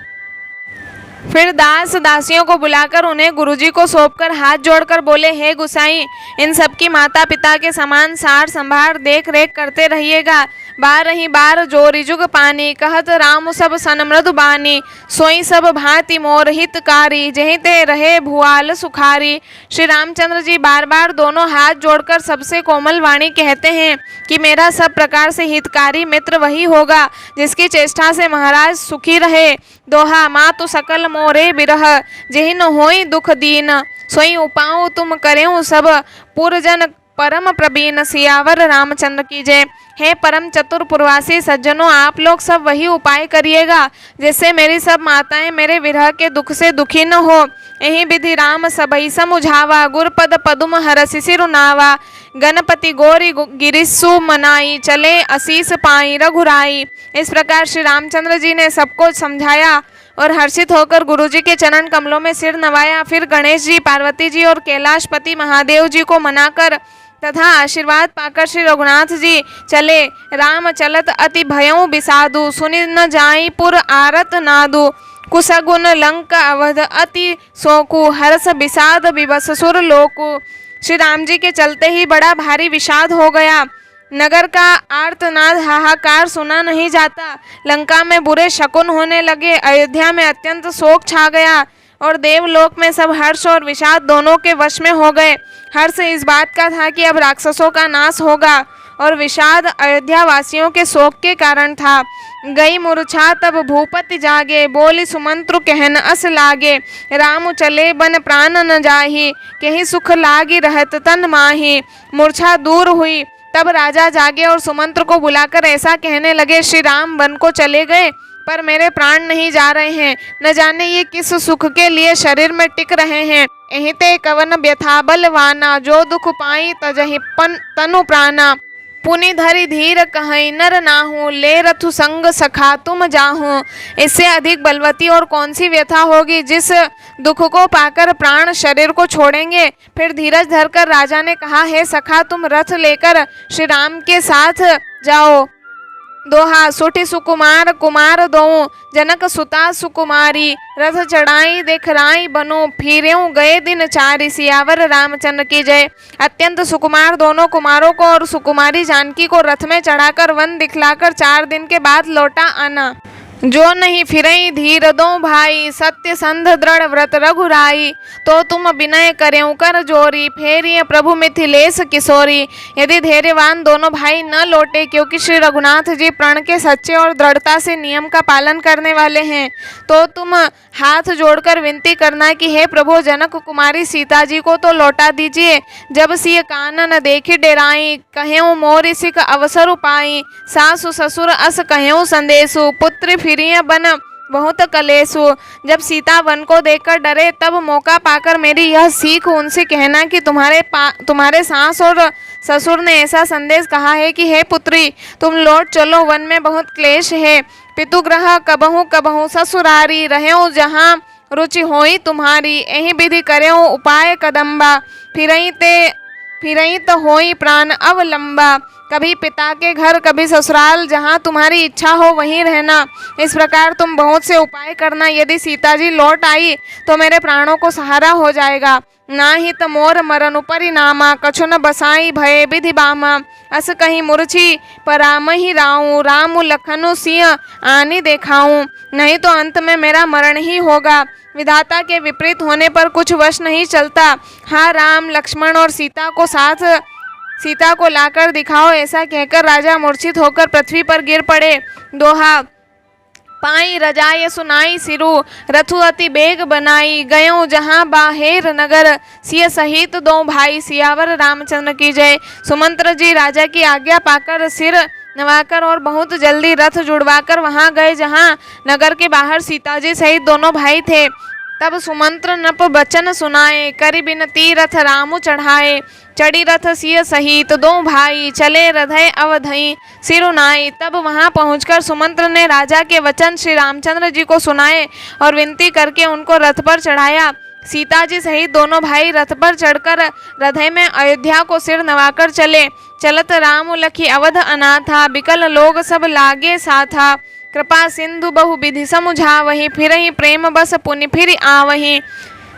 फिर दास दासियों को बुलाकर उन्हें गुरुजी को सौंपकर हाथ जोड़कर बोले, हे गुसाई, इन सबकी माता पिता के समान सार संभार देख रेख करते रहिएगा। बार ही बार जोरी जुग पानी, कहत राम सब सन मृदु बानी, सोई सब भांति मोर हितकारी, जहीं ते रहे भुआल सुखारी। श्री रामचंद्र जी बार बार दोनों हाथ जोड़कर सबसे कोमल वाणी कहते हैं कि मेरा सब प्रकार से हितकारी मित्र वही होगा जिसकी चेष्टा से महाराज सुखी रहे। दोहा, मातु सकल मोरे बिरह, जेहि न होई दुख दीन, सोई उपाऊ तुम करेऊ सब, पुरजन परम प्रवीण। सियावर रामचंद्र की जय। हे परम चतुर पुरवासी सज्जनों, आप लोग सब वही उपाय करिएगा जिससे मेरी सब माताएं मेरे विरह के दुख से दुखी न हो। यही विधि राम सबई समुझावा, गुरपद पदुम हरसि सिरुनावा, गणपति गौरी गिरिसु मनाई, चले असीस पाई रघुराई। इस प्रकार श्री रामचंद्र जी ने सबको समझाया और हर्षित होकर गुरुजी के चरण कमलों में सिर नवाया। फिर गणेश जी, पार्वती जी और कैलाशपति महादेव जी को मनाकर तथा आशीर्वाद पाकर श्री रघुनाथ जी चले। राम चलत अति भयउ बिसादु, सुनि न जाई पुर आरत नादु, कुसगुन लंक अवध अति सोकु, हर्ष बिसाद विवश सुर लोकु। श्री राम जी के चलते ही बड़ा भारी विषाद हो गया। नगर का आर्तनाद हाहाकार सुना नहीं जाता। लंका में बुरे शकुन होने लगे। अयोध्या में अत्यंत शोक छा गया और देवलोक में सब हर्ष और विषाद दोनों के वश में हो गए। हर्ष इस बात का था कि अब राक्षसों का नाश होगा और विषाद अयोध्या वासियों के शोक के कारण था। गई मूर्छा तब भूपति जागे, बोली सुमंत्रु कहन अस लागे, राम चले बन प्राण न जाही, कहीं सुख लागी रहत तन माही। मूर्छा दूर हुई तब राजा जागे और सुमंत्र को बुलाकर ऐसा कहने लगे, श्री राम वन को चले गए पर मेरे प्राण नहीं जा रहे हैं। न जाने ये किस सुख के लिए शरीर में टिक रहे हैं। एहिते कवन व्यथा बलवाना, जो दुख पाई तजहि तनु प्राणा। पुनि धरि धीर कहई नर नाहू, ले रथु संग सखा तुम जाहू। इससे अधिक बलवती और कौन सी व्यथा होगी जिस दुख को पाकर प्राण शरीर को छोड़ेंगे। फिर धीरज धरकर राजा ने कहा, हे सखा, तुम रथ लेकर श्री राम के साथ जाओ। दोहा, सुठी सुकुमार कुमार दोऊ, जनक सुता सुकुमारी, रथ चढ़ाई देखराई बनो, फिरेऊ गए दिन चारि। सियावर रामचंद्र की जय। अत्यंत सुकुमार दोनों कुमारों को और सुकुमारी जानकी को रथ में चढ़ाकर वन दिखलाकर 4 दिन के बाद लौटा आना। जो नहीं फिरई धीर दो भाई, सत्य संध दृढ़ व्रत रघुराई। तो तुम विनय करेऊ कर जोरी, फेरिए प्रभु मिथिलेश किशोरी। यदि धैर्यवान दोनों भाई न लौटे, क्योंकि श्री रघुनाथ जी प्रण के सच्चे और दृढ़ता से नियम का पालन करने वाले हैं, तो तुम हाथ जोड़कर विनती करना कि हे प्रभु, जनक कुमारी सीता जी को तो लौटा दीजिए। जब सिय कानन देखी डेराई, कहेऊ मोरि सिख अवसर पाई। सासु ससुर अस कहेऊ संदेशु, पुत्र फिरिय बन बहुत कलेसु। जब सीता वन को देखकर डरे, तब मौका पाकर मेरी यह सीख उनसे कहना कि तुम्हारे सास और ससुर ने ऐसा संदेश कहा है कि हे पुत्री, तुम लौट चलो, वन में बहुत क्लेश है। पितुग्रह कबहू कबहू ससुरारी, रहेऊ जहाँ रुचि होई तुम्हारी। यही विधि करेऊ उपाय कदम्बा, फिरई तो होई प्राण अवलंबा। कभी पिता के घर, कभी ससुराल, जहाँ तुम्हारी इच्छा हो वहीं रहना। इस प्रकार तुम बहुत से उपाय करना। यदि सीता जी लौट आई तो मेरे प्राणों को सहारा हो जाएगा। ना ही तो मोर मरनु परिणामा, कछु न बसाई भय विधि बामा। अस कहीं मूर्छी परामहि राऊं, राम लखनु सिंह आनी देखाऊं। नहीं तो अंत में मेरा मरण ही होगा। विधाता के विपरीत होने पर कुछ वश नहीं चलता। हाँ, राम लक्ष्मण और सीता को लाकर दिखाओ। ऐसा कहकर राजा मूर्छित होकर पृथ्वी पर गिर पड़े। दोहा, पाई रजाय सुनाई सिरु, रथु अति बेग बनाई। गयों जहाँ बाहेर नगर, सिय सहित दो भाई। सियावर रामचंद्र की जय। सुमंत्र जी राजा की आज्ञा पाकर सिर नवाकर और बहुत जल्दी रथ जुड़वाकर वहां गए जहां नगर के बाहर सीता जी सहित दोनों भाई थे। तब सुमंत्र नप बचन सुनाए, करि बिनती रथ रामु चढ़ाए। चढ़ी रथ सिय सहित दो भाई, चले हृदय अवधई सिरुनाई। तब वहां पहुंचकर सुमंत्र ने राजा के वचन श्री रामचंद्र जी को सुनाए और विनती करके उनको रथ पर चढ़ाया। सीता जी सहित दोनों भाई रथ पर चढ़कर हृदय में अयोध्या को सिर नवाकर चले। चलत राम लखी अवध अनाथा, बिकल लोग सब लागे साथा। कृपा सिंधु बहु विधि समुझावही, फिरहि प्रेम बस पुनि फिर आवही।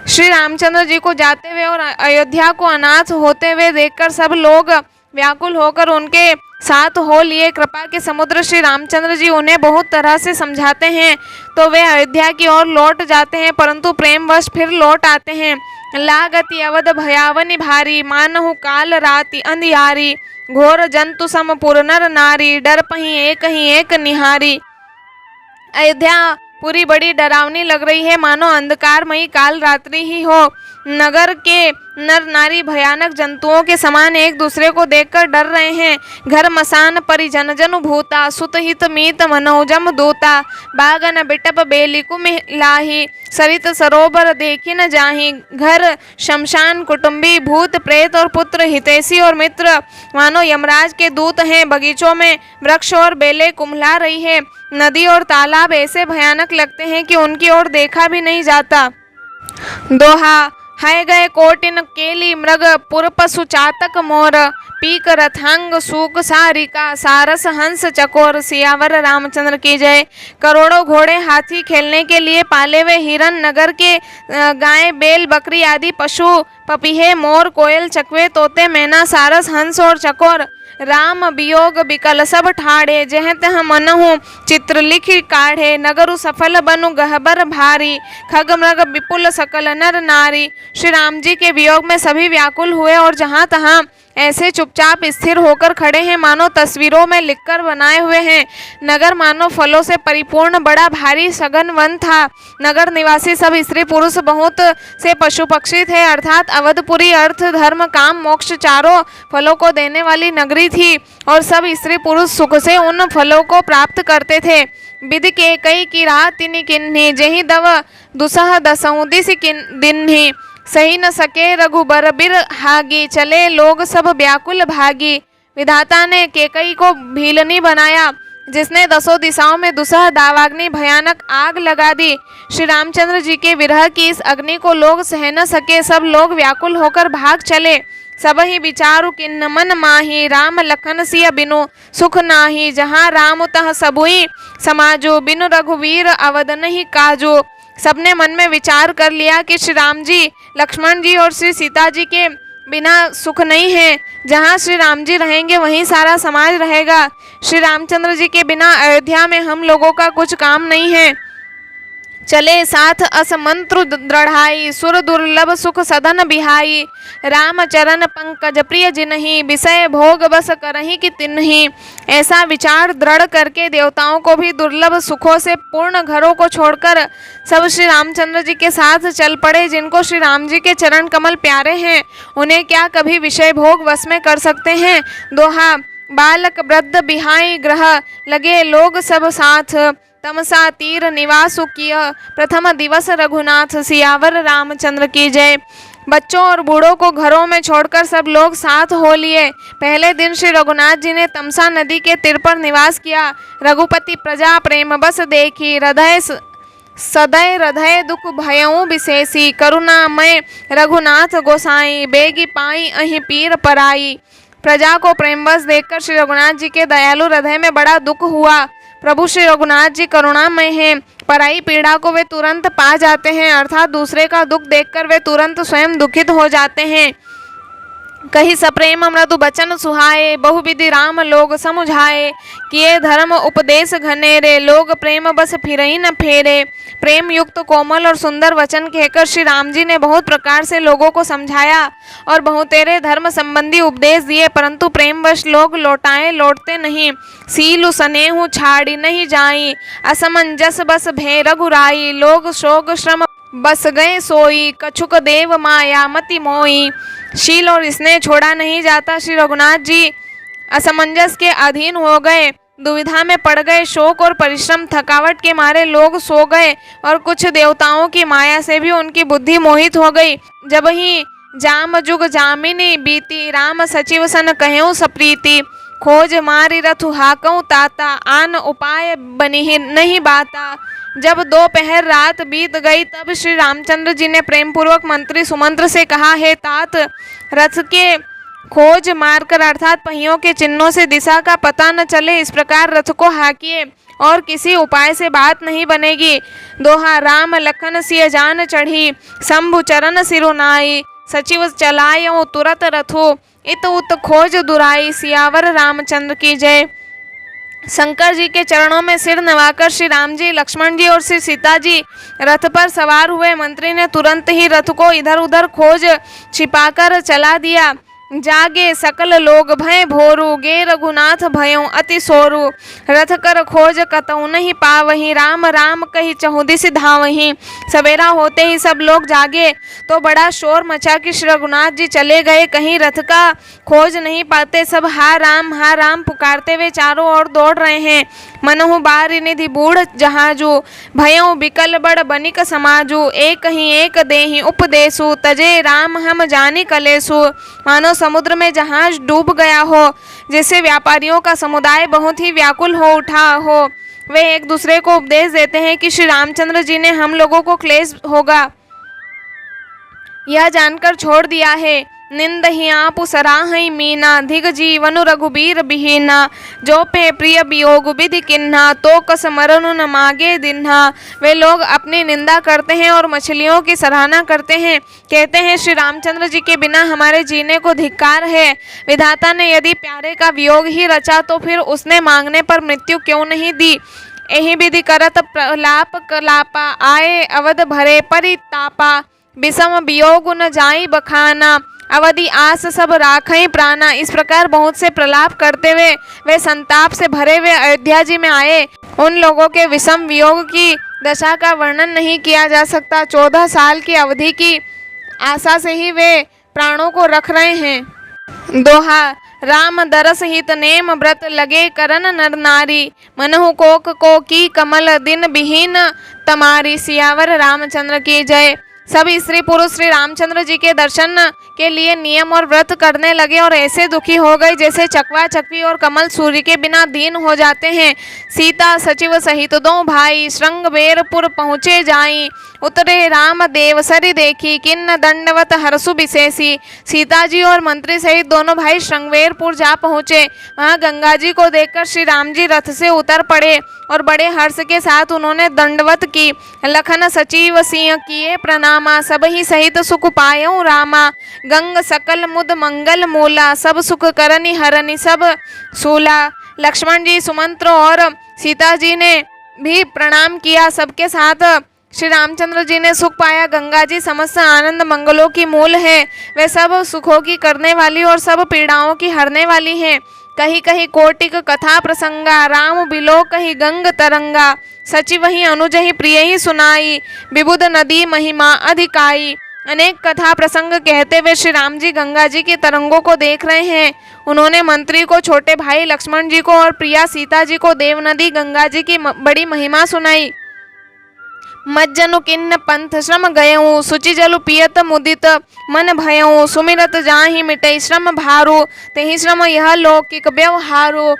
श्री रामचंद्र जी को जाते हुए और अयोध्या को अनाथ होते हुए देखकर सब लोग व्याकुल होकर उनके साथ हो लिए। कृपा के समुद्र श्री रामचंद्र जी उन्हें बहुत तरह से समझाते हैं तो वे अयोध्या की ओर लौट जाते हैं, परंतु प्रेमवश फिर लौट आते हैं। लागति अवध भयावनि भारी, मानहु काल राति अंधियारी, घोर जंतु सम पुर नर नारी, डर पही एक निहारी। अयोध्या पूरी बड़ी डरावनी लग रही है, मानो अंधकारमयी काल रात्रि ही हो। नगर के नर नारी भयानक जंतुओं के समान एक दूसरे को देखकर डर रहे हैं। घर मसान परिजन जनु भूता, सुत हित मीत मनोजम दूता, बागन बिटप बेली कुमिलाही, सरित सरोवर देखी न जाही। घर शमशान कुटुंबी भूत प्रेत और पुत्र हितैषी और मित्र मानो यमराज के दूत हैं। बगीचों में वृक्ष और बेलें कुम्हला रही है। नदी और तालाब ऐसे भयानक लगते हैं कि उनकी ओर देखा भी नहीं जाता। दोहा है गए कोटिन केली मृग, पुर पशु चातक मोर, पीक रथांग सूक सारिका, सारस हंस चकोर। सियावर रामचंद्र की जय। करोड़ों घोड़े हाथी खेलने के लिए पाले हुए हिरन, नगर के गाय बैल बकरी आदि पशु, पपीहे मोर कोयल चकवे तोते मैना सारस हंस और चकोर, राम वियोग बिकल सब ठाड़े, जह तह मनहु चित्र लिखि काढ़े। नगरु सफल बनु गहबर भारी, खग मृग विपुल सकल नर नारी। श्री राम जी के वियोग में सभी व्याकुल हुए और जहाँ तहाँ ऐसे चुपचाप स्थिर होकर खड़े हैं मानो तस्वीरों में लिखकर बनाए हुए हैं। नगर मानो फलों से परिपूर्ण बड़ा भारी सघन वन था। नगर निवासी सब स्त्री पुरुष बहुत से पशु पक्षी थे, अर्थात अवधपुरी अर्थ धर्म काम मोक्ष चारों फलों को देने वाली नगरी थी और सब स्त्री पुरुष सुख से उन फलों को प्राप्त करते थे। विधि के कई की राह तिनि किन्ही, जही दव दुसह दसऊं दिस दिन्ही, सही न सके रघुबर बिर हागी, चले लोग सब व्याकुल भागी। विधाता ने केकई को भीलनी बनाया, जिसने दसों दिशाओं में दुसह दावाग्नि भयानक आग लगा दी। श्री रामचंद्र जी के विरह की इस अग्नि को लोग सह न सके, सब लोग व्याकुल होकर भाग चले। सब ही विचारु किन्न मन माही, राम लखन सिय बिनु सुख नाही, जहाँ राम तह सबुई समाजो, बिनु रघुवीर अवध नहीं काजो। सबने मन में विचार कर लिया कि श्री राम जी लक्ष्मण जी और श्री सीता जी के बिना सुख नहीं है। जहाँ श्री राम जी रहेंगे वहीं सारा समाज रहेगा। श्री रामचंद्र जी के बिना अयोध्या में हम लोगों का कुछ काम नहीं है। चले साथ अस मंत्र दृढ़ाई, सुर दुर्लभ सुख सदन बिहाई, राम चरण पंकज प्रिय जिन्ही, विषय भोग बस करही कि तिन्ही। ऐसा विचार दृढ़ करके देवताओं को भी दुर्लभ सुखों से पूर्ण घरों को छोड़कर सब श्री रामचंद्र जी के साथ चल पड़े। जिनको श्री राम जी के चरण कमल प्यारे हैं उन्हें क्या कभी विषय भोग वश में कर सकते हैं। दोहा बालक वृद्ध बिहाई ग्रह, लगे लोग सब साथ, तमसा तीर निवासु किय, प्रथम दिवस रघुनाथ। सियावर रामचंद्र की जय। बच्चों और बूढ़ों को घरों में छोड़कर सब लोग साथ हो लिए। पहले दिन श्री रघुनाथ जी ने तमसा नदी के तीर पर निवास किया। रघुपति प्रजा प्रेम बस देखी, हृदय सदय हृदय दुख भयऊ विशेषी, करुणामय रघुनाथ गोसाई, बेगी पाई अहि पीर पराई। प्रजा को प्रेमवश देखकर श्री रघुनाथ जी के दयालु हृदय में बड़ा दुख हुआ। प्रभु श्री रघुनाथ जी करुणामय हैं, पराई पीड़ा को वे तुरंत पा जाते हैं, अर्थात दूसरे का दुख देखकर वे तुरंत स्वयं दुखित हो जाते हैं। कही सप्रेम मृदु बचन सुहाए, बहुविधि राम लोग समुझाए, किए धर्म उपदेश घनेरे, लोग प्रेम बस फिरही न फेरे। प्रेम युक्त कोमल और सुंदर वचन कहकर श्री राम जी ने बहुत प्रकार से लोगों को समझाया और बहुतेरे धर्म संबंधी उपदेश दिए, परंतु प्रेमवश लोग लौटते नहीं। सीलु सनेहु छाड़ी नहीं जाई, असमंजस बस भय रघुराई, लोग शोक श्रम बस गए सोई, कछुक देव माया मति मोई। शील और स्नेह छोड़ा नहीं जाता। श्री रघुनाथ जी असमंजस के अधीन हो गए, दुविधा में पड़ गए। शोक और परिश्रम थकावट के मारे लोग सो गए और कुछ देवताओं की माया से भी उनकी बुद्धि मोहित हो गई। जब ही जाम जुग जामिनी बीती, राम सचिव सन कहूँ सप्रीति, खोज मारी रथु हाकऊ ताता, आन उपाय बनी नहीं बाता। जब दोपहर रात बीत गई तब श्री रामचंद्र जी ने प्रेम पूर्वक मंत्री सुमंत्र से कहा, हे तात, रथ के खोज मारकर अर्थात पहियों के चिन्हों से दिशा का पता न चले, इस प्रकार रथ को हाकिए और किसी उपाय से बात नहीं बनेगी। दोहा राम लखन सिय जान चढ़ी, शंभु चरण सिरुनाई, सचिव चलायो तुरत रथो, इत उत खोज दुराई, सियावर रामचंद्र की जय। शंकर जी के चरणों में सिर नवाकर श्री राम जी, लक्ष्मण जी और श्री सीता जी रथ पर सवार हुए। मंत्री ने तुरंत ही रथ को इधर उधर खोज छिपाकर चला दिया। जागे सकल लोग भय भोरू, गे रघुनाथ भयों अति सोरू, रथ कर खोज कतौ नहीं पावहीं, राम राम कही चहुदिस धावहीं। सवेरा होते ही सब लोग जागे तो बड़ा शोर मचा कि श्री रघुनाथ जी चले गए, कहीं रथ का खोज नहीं पाते। सब हा राम पुकारते हुए चारों ओर दौड़ रहे हैं। मनहु बारि निधि बूढ़ जहाजू, भयों बिकल बड़ बनिक समाजू, एक ही एक देहि उपदेशु, तजे राम हम जानी कलेसु। मानो समुद्र में जहाज डूब गया हो, जिससे व्यापारियों का समुदाय बहुत ही व्याकुल हो उठा हो। वे एक दूसरे को उपदेश देते हैं कि श्री रामचंद्र जी ने हम लोगों को क्लेश होगा यह जानकर छोड़ दिया है। निंदहि आपु सराहई मीना, धिग जीवनु रघुबीर बिहीना, जो पे प्रिय वियोग विधि किन्हा, तो कस मरनु न मागे दिन्हा। वे लोग अपनी निंदा करते हैं और मछलियों की सराहना करते हैं, कहते हैं श्री रामचंद्र जी के बिना हमारे जीने को धिक्कार है। विधाता ने यदि प्यारे का वियोग ही रचा तो फिर उसने मांगने पर मृत्यु क्यों नहीं दी। यही विधि करत प्रलाप कलापा, आए अवध भरे परितापा, विषम वियोग न जाई बखाना, अवधि आस सब राखई प्राणा। इस प्रकार बहुत से प्रलाप करते हुए वे संताप से भरे हुए अयोध्या जी में आए। उन लोगों के विषम वियोग की दशा का वर्णन नहीं किया जा सकता। 14 साल की अवधि की आशा से ही वे प्राणों को रख रहे हैं। दोहा राम दरस हित नेम व्रत, लगे करन नर नारी, मनहु कोक को की कमल, दिन बिहीन तमारी। सियावर रामचंद्र की जय। सभी स्त्री पुरुष श्री रामचंद्र जी के दर्शन के लिए नियम और व्रत करने लगे और ऐसे दुखी हो गए जैसे चकवा चकवी और कमल सूर्य के बिना दीन हो जाते हैं। सीता सचिव सहित दो भाई, श्रृंगबेरपुर पहुँचे जाई, उतरे राम देव सरी देखी, किन्न दंडवत हरसु विशेषी। सीता जी और मंत्री सहित दोनों भाई श्रृंगबेरपुर जा पहुँचे। वहाँ गंगा जी को देखकर श्री राम जी रथ से उतर पड़े और बड़े हर्ष के साथ उन्होंने दंडवत की। लखन सचिव सिंह किए प्रणामा, सब ही सहित सुख पायऊँ रामा, गंग सकल मुद मंगल मूला, सब सुख करनी हरनी सब सूला। लक्ष्मण जी, सुमंत्र और सीता जी ने भी प्रणाम किया। सबके साथ श्री रामचंद्र जी ने सुख पाया। गंगा जी समस्त आनंद मंगलों की मूल है। वे सब सुखों की करने वाली और सब पीड़ाओं की हरने वाली हैं। कहीं कहीं कोटिक कथा प्रसंगा, राम बिलो कहीं गंग तरंगा, सचिव ही अनुज ही प्रिय ही सुनाई, विबुध नदी महिमा अधिकाई। अनेक कथा प्रसंग कहते हुए श्री राम जी गंगा जी की तरंगों को देख रहे हैं। उन्होंने मंत्री को, छोटे भाई लक्ष्मण जी को और प्रिया सीता जी को देव नदी गंगा जी की बड़ी महिमा सुनाई। मज्जनु किन्न पंथ श्रम गयऊँ, शुचि जलु पियत मुदित मन भयऊँ, सुमिरत जाहि मिटई श्रम भारू, तेहि श्रम यह लौकिक व्यवहारू।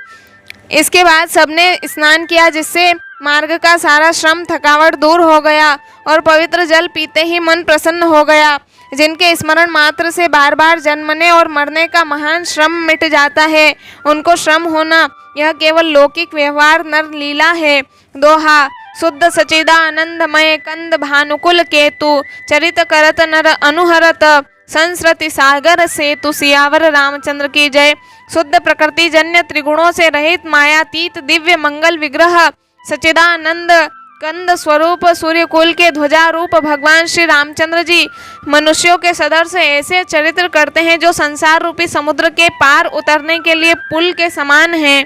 इसके बाद सबने स्नान किया, जिससे मार्ग का सारा श्रम थकावट दूर हो गया और पवित्र जल पीते ही मन प्रसन्न हो गया। जिनके स्मरण मात्र से बार बार जन्मने और मरने का महान श्रम मिट जाता है, उनको श्रम होना यह केवल लौकिक व्यवहार नर लीला है। दोहा शुद्ध सचिदानंदमय कंद भानुकुल केतु, चरित करत नर अनुहरत, संस्कृति सागर सेतु। सियावर रामचंद्र की जय। शुद्ध प्रकृति जन्य त्रिगुणों से रहित मायातीत दिव्य मंगल विग्रह सचिदानंद कंद स्वरूप सूर्यकुल के ध्वजा रूप भगवान श्री रामचंद्र जी मनुष्यों के सदर्श ऐसे चरित्र करते हैं जो संसार रूपी समुद्र के पार उतरने के लिए पुल के समान हैं।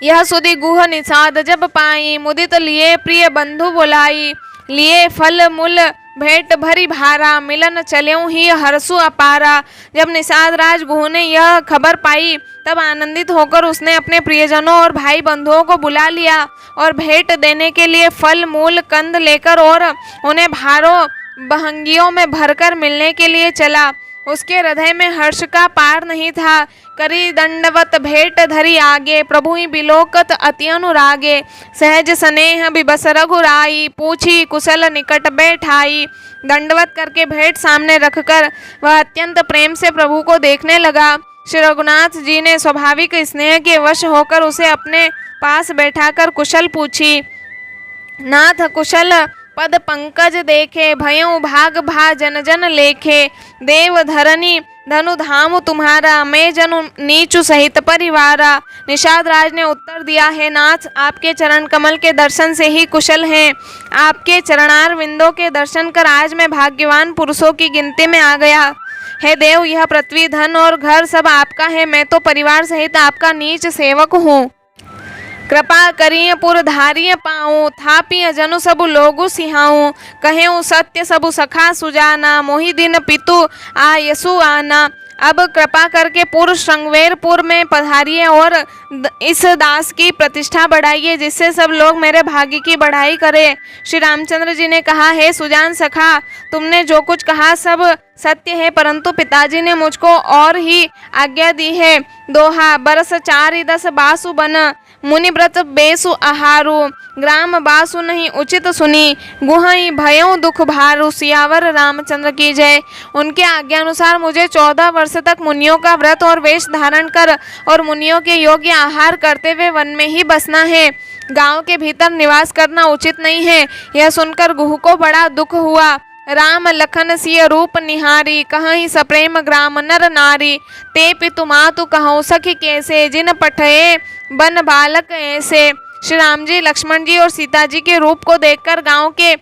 यह सुधि गुह निषाद जब पाई, मुदित लिए प्रिय बंधु बुलाई, लिए फल मूल भेंट भरी भारा, मिलन चल्यों ही हरसु अपारा। जब निषाद राज गुह ने यह खबर पाई तब आनंदित होकर उसने अपने प्रियजनों और भाई बंधुओं को बुला लिया और भेंट देने के लिए फल मूल कंद लेकर और उन्हें भारों बहंगियों में भरकर मिलने के लिए चला। उसके हृदय में हर्ष का पार नहीं था। करी दंडवत भेंट धरी आगे, प्रभु ही बिलोकत अति अनुरागे, सहज स्नेह बिबस रघुराई, पूछी कुशल निकट बैठाई, दंडवत करके भेंट सामने रखकर वह अत्यंत प्रेम से प्रभु को देखने लगा। श्री रघुनाथ जी ने स्वाभाविक स्नेह के वश होकर उसे अपने पास बैठाकर कुशल पूछी। नाथ कुशल पद पंकज देखे, भयउ भाग भा जन जन लेखे। देव धरनी धनु धाम तुम्हारा, मैं जनु नीचु सहित परिवारा। निषाद राज ने उत्तर दिया है, नाथ आपके चरण कमल के दर्शन से ही कुशल हैं। आपके चरणार विंदों के दर्शन कर आज मैं भाग्यवान पुरुषों की गिनती में आ गया। हे देव, यह पृथ्वी धन और घर सब आपका है, मैं तो परिवार सहित आपका नीच सेवक हूँ। कृपा करिय पुर धारिय पाऊँ, थापिय जनु सबु लोगु सिहाऊँ। कहेऊ सत्य सबु सखा सुजाना, मोहि दिन पितु आयसु आना। अब कृपा करके पुर श्रृंगवेरपुर में पधारिए और इस दास की प्रतिष्ठा बढ़ाइए, जिससे सब लोग मेरे भाग्य की बढ़ाई करें। श्री रामचंद्र जी ने कहा, हे सुजान सखा, तुमने जो कुछ कहा सब सत्य है, परंतु पिताजी ने मुझको और ही आज्ञा दी है। दोहा बरस 4 बासु बन, मुनि व्रत बेसु आहारु। ग्राम बासु नहीं उचित सुनी, गुहई भयों दुख भारु। सियावर रामचंद्र की जय। उनके आज्ञानुसार मुझे 14 वर्ष तक मुनियों का व्रत और वेश धारण कर और मुनियों के योग्य आहार करते हुए वन में ही बसना है। गांव के भीतर निवास करना उचित नहीं है। यह सुनकर गुह को बड़ा दुख हुआ। राम लखन सिय रूप निहारी, कहीं सप्रेम ग्राम नर नारी। ते पितु मातु कहूँ सखी कैसे, जिन पठये बन बालक ऐसे। श्री राम जी, लक्ष्मण जी और सीता जी के रूप को देखकर गांव के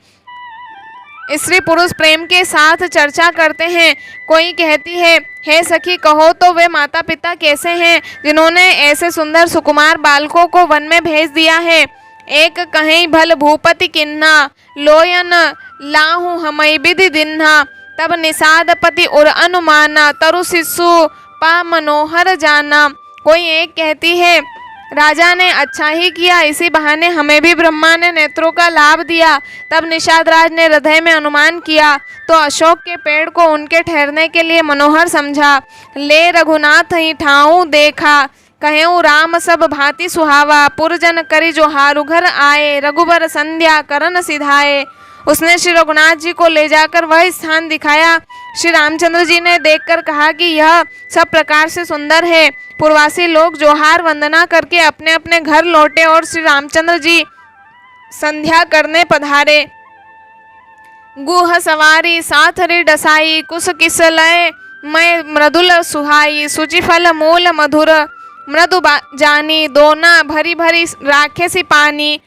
स्त्री पुरुष प्रेम के साथ चर्चा करते हैं। कोई कहती है, हे सखी कहो तो वे माता पिता कैसे हैं जिन्होंने ऐसे सुंदर सुकुमार बालकों को वन में भेज दिया है। एक कहीं भल भूपति किन्हा, लोयन लाहू हमई विधि दिन्हा। तब निषादपति उर अनुमाना, तरु शिशु पा मनोहर जाना। कोई एक कहती है, राजा ने अच्छा ही किया, इसी बहाने हमें भी ब्रह्मा ने नेत्रों का लाभ दिया। तब निषाद राज ने हृदय में अनुमान किया तो अशोक के पेड़ को उनके ठहरने के लिए मनोहर समझा। ले रघुनाथ ही ठाऊं देखा, कहेऊ राम सब भांति सुहावा। पुरजन करी जो हारु घर आए, रघुबर संध्या करन सिधाए। उसने श्री रघुनाथ जी को ले जाकर वह स्थान दिखाया। श्री रामचंद्र जी ने देखकर कहा कि यह सब प्रकार से सुंदर है। पूर्वासी लोग जोहार वंदना करके अपने अपने घर लौटे और श्री रामचंद्र जी संध्या करने पधारे। गुह सवारी साथ रे डसाई, कुश किस लय मैं मृदुल सुहाई। सुचिफल मूल मधुर मृदु जानी, दोना भरी भरी राखे सी पानी।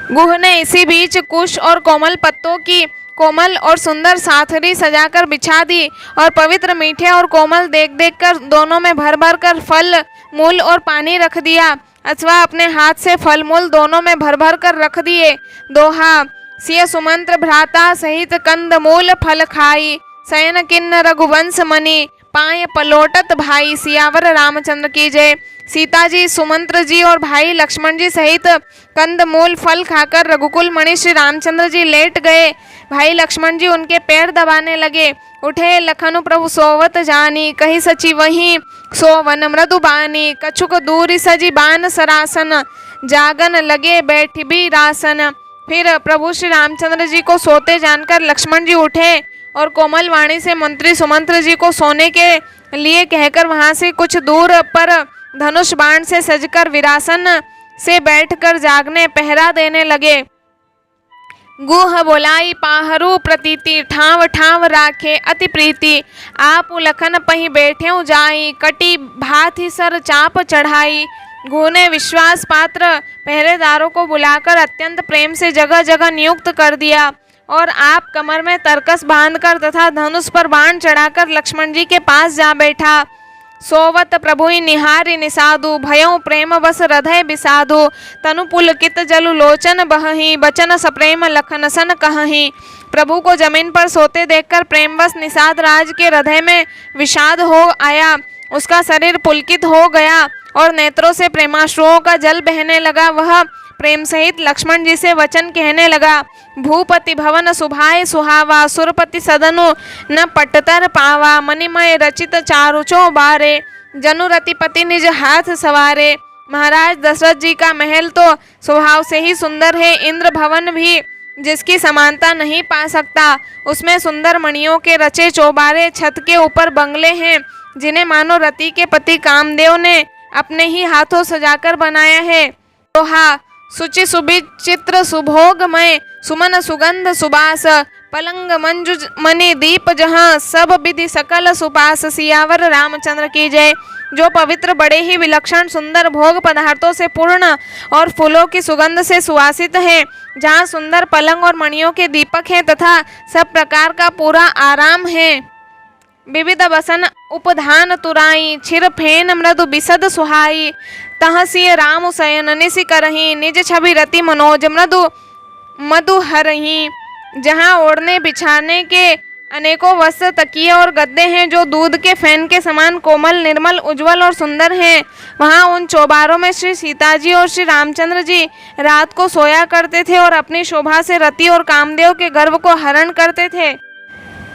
गुह ने इसी बीच कुश और कोमल पत्तों की कोमल और सुंदर साथरी सजाकर बिछा दी और पवित्र मीठे और कोमल देख देख कर दोनों में भर भर कर फल मूल और पानी रख दिया, अथवा अपने हाथ से फल मूल दोनों में भर भर कर रख दिए। दोहा सिय सुमंत्र भ्राता सहित कंद मूल फल खाई। शयन किन्न रघुवंश मणि, पाय पलोटत भाई। सियावर रामचंद्र की जय। सीता जी, सुमंत्र जी और भाई लक्ष्मण जी सहित कंद मूल फल खाकर रघुकुल मणि श्री रामचंद्र जी लेट गए। भाई लक्ष्मण जी उनके पैर दबाने लगे। उठे लखनु प्रभु सोवत जानी, कही सची वहीं सोवन मृदु बानी। कछुक दूरी सजी बान सरासन, जागन लगे बैठ भी रासन। फिर प्रभु श्री रामचंद्र जी को सोते जानकर लक्ष्मण जी उठे और कोमल वाणी से मंत्री सुमंत्र जी को सोने के लिए कहकर वहां से कुछ दूर पर धनुष बाण से सजकर विरासन से बैठकर जागने पहरा देने लगे। गुह बोलाई पाहरू प्रतीति, ठाव ठाव राखे अति प्रीति। आप लखन पही बैठे जाई, कटी भाथी सर चाप चढ़ाई। गुह ने विश्वास पात्र पहरेदारों को बुलाकर अत्यंत प्रेम से जगह जगह नियुक्त कर दिया और आप कमर में तरकस बांधकर तथा धनुष पर बाण चढ़ाकर लक्ष्मण जी के पास जा बैठा। सोवत प्रभुई निहारी निसाधु, भयउ प्रेम बस हृदय बिसाधु। तनु पुलकित जलु लोचन बहहि, बचन सप्रेम लखन सन कहहि। प्रभु को जमीन पर सोते देखकर प्रेमवश निषाद राज के हृदय में विषाद हो आया। उसका शरीर पुलकित हो गया और नेत्रों से प्रेमाश्रुओं का जल बहने लगा। वह प्रेम सहित लक्ष्मण जी से वचन कहने लगा। भूपति भवन सुभाय सुहावा, सुरपति सदनु न पटतर पावा। मणिमय रचित चारुचो बारे, जनु रतिपति निज हाथ सवारे। महाराज दशरथ जी का महल तो स्वभाव से ही सुंदर है। इंद्र भवन भी जिसकी समानता नहीं पा सकता। उसमें सुंदर मणियों के रचे चौबारे, छत के ऊपर बंगले हैं जिन्हें मानो रति के पति कामदेव ने अपने ही हाथों सजाकर बनाया है। दोहा, सुचि सुविचित्र सुभोगमय, सुमन सुगंध सुबास, पलंग मंजु मणि दीप जहाँ, सब विधि सकल सुपास। सियावर रामचंद्र की जय। जो पवित्र, बड़े ही विलक्षण, सुंदर भोग पदार्थों से पूर्ण और फूलों की सुगंध से सुवासित है, जहाँ सुंदर पलंग और मणियों के दीपक हैं तथा सब प्रकार का पूरा आराम है। विविध बसन उपधान तुराई, छिर फेन मृदु बिसद सुहाई, तहसिय राम शयन निसि करही, निज छवि रति मनोज मृदु मधु हरही। जहाँ ओढ़ने बिछाने के अनेकों वस्त्र, तकिए और गद्दे हैं जो दूध के फैन के समान कोमल, निर्मल, उज्जवल और सुंदर हैं, वहाँ उन चौबारों में श्री सीता जी और श्री रामचंद्र जी रात को सोया करते थे और अपनी शोभा से रति और कामदेव के गर्व को हरण करते थे।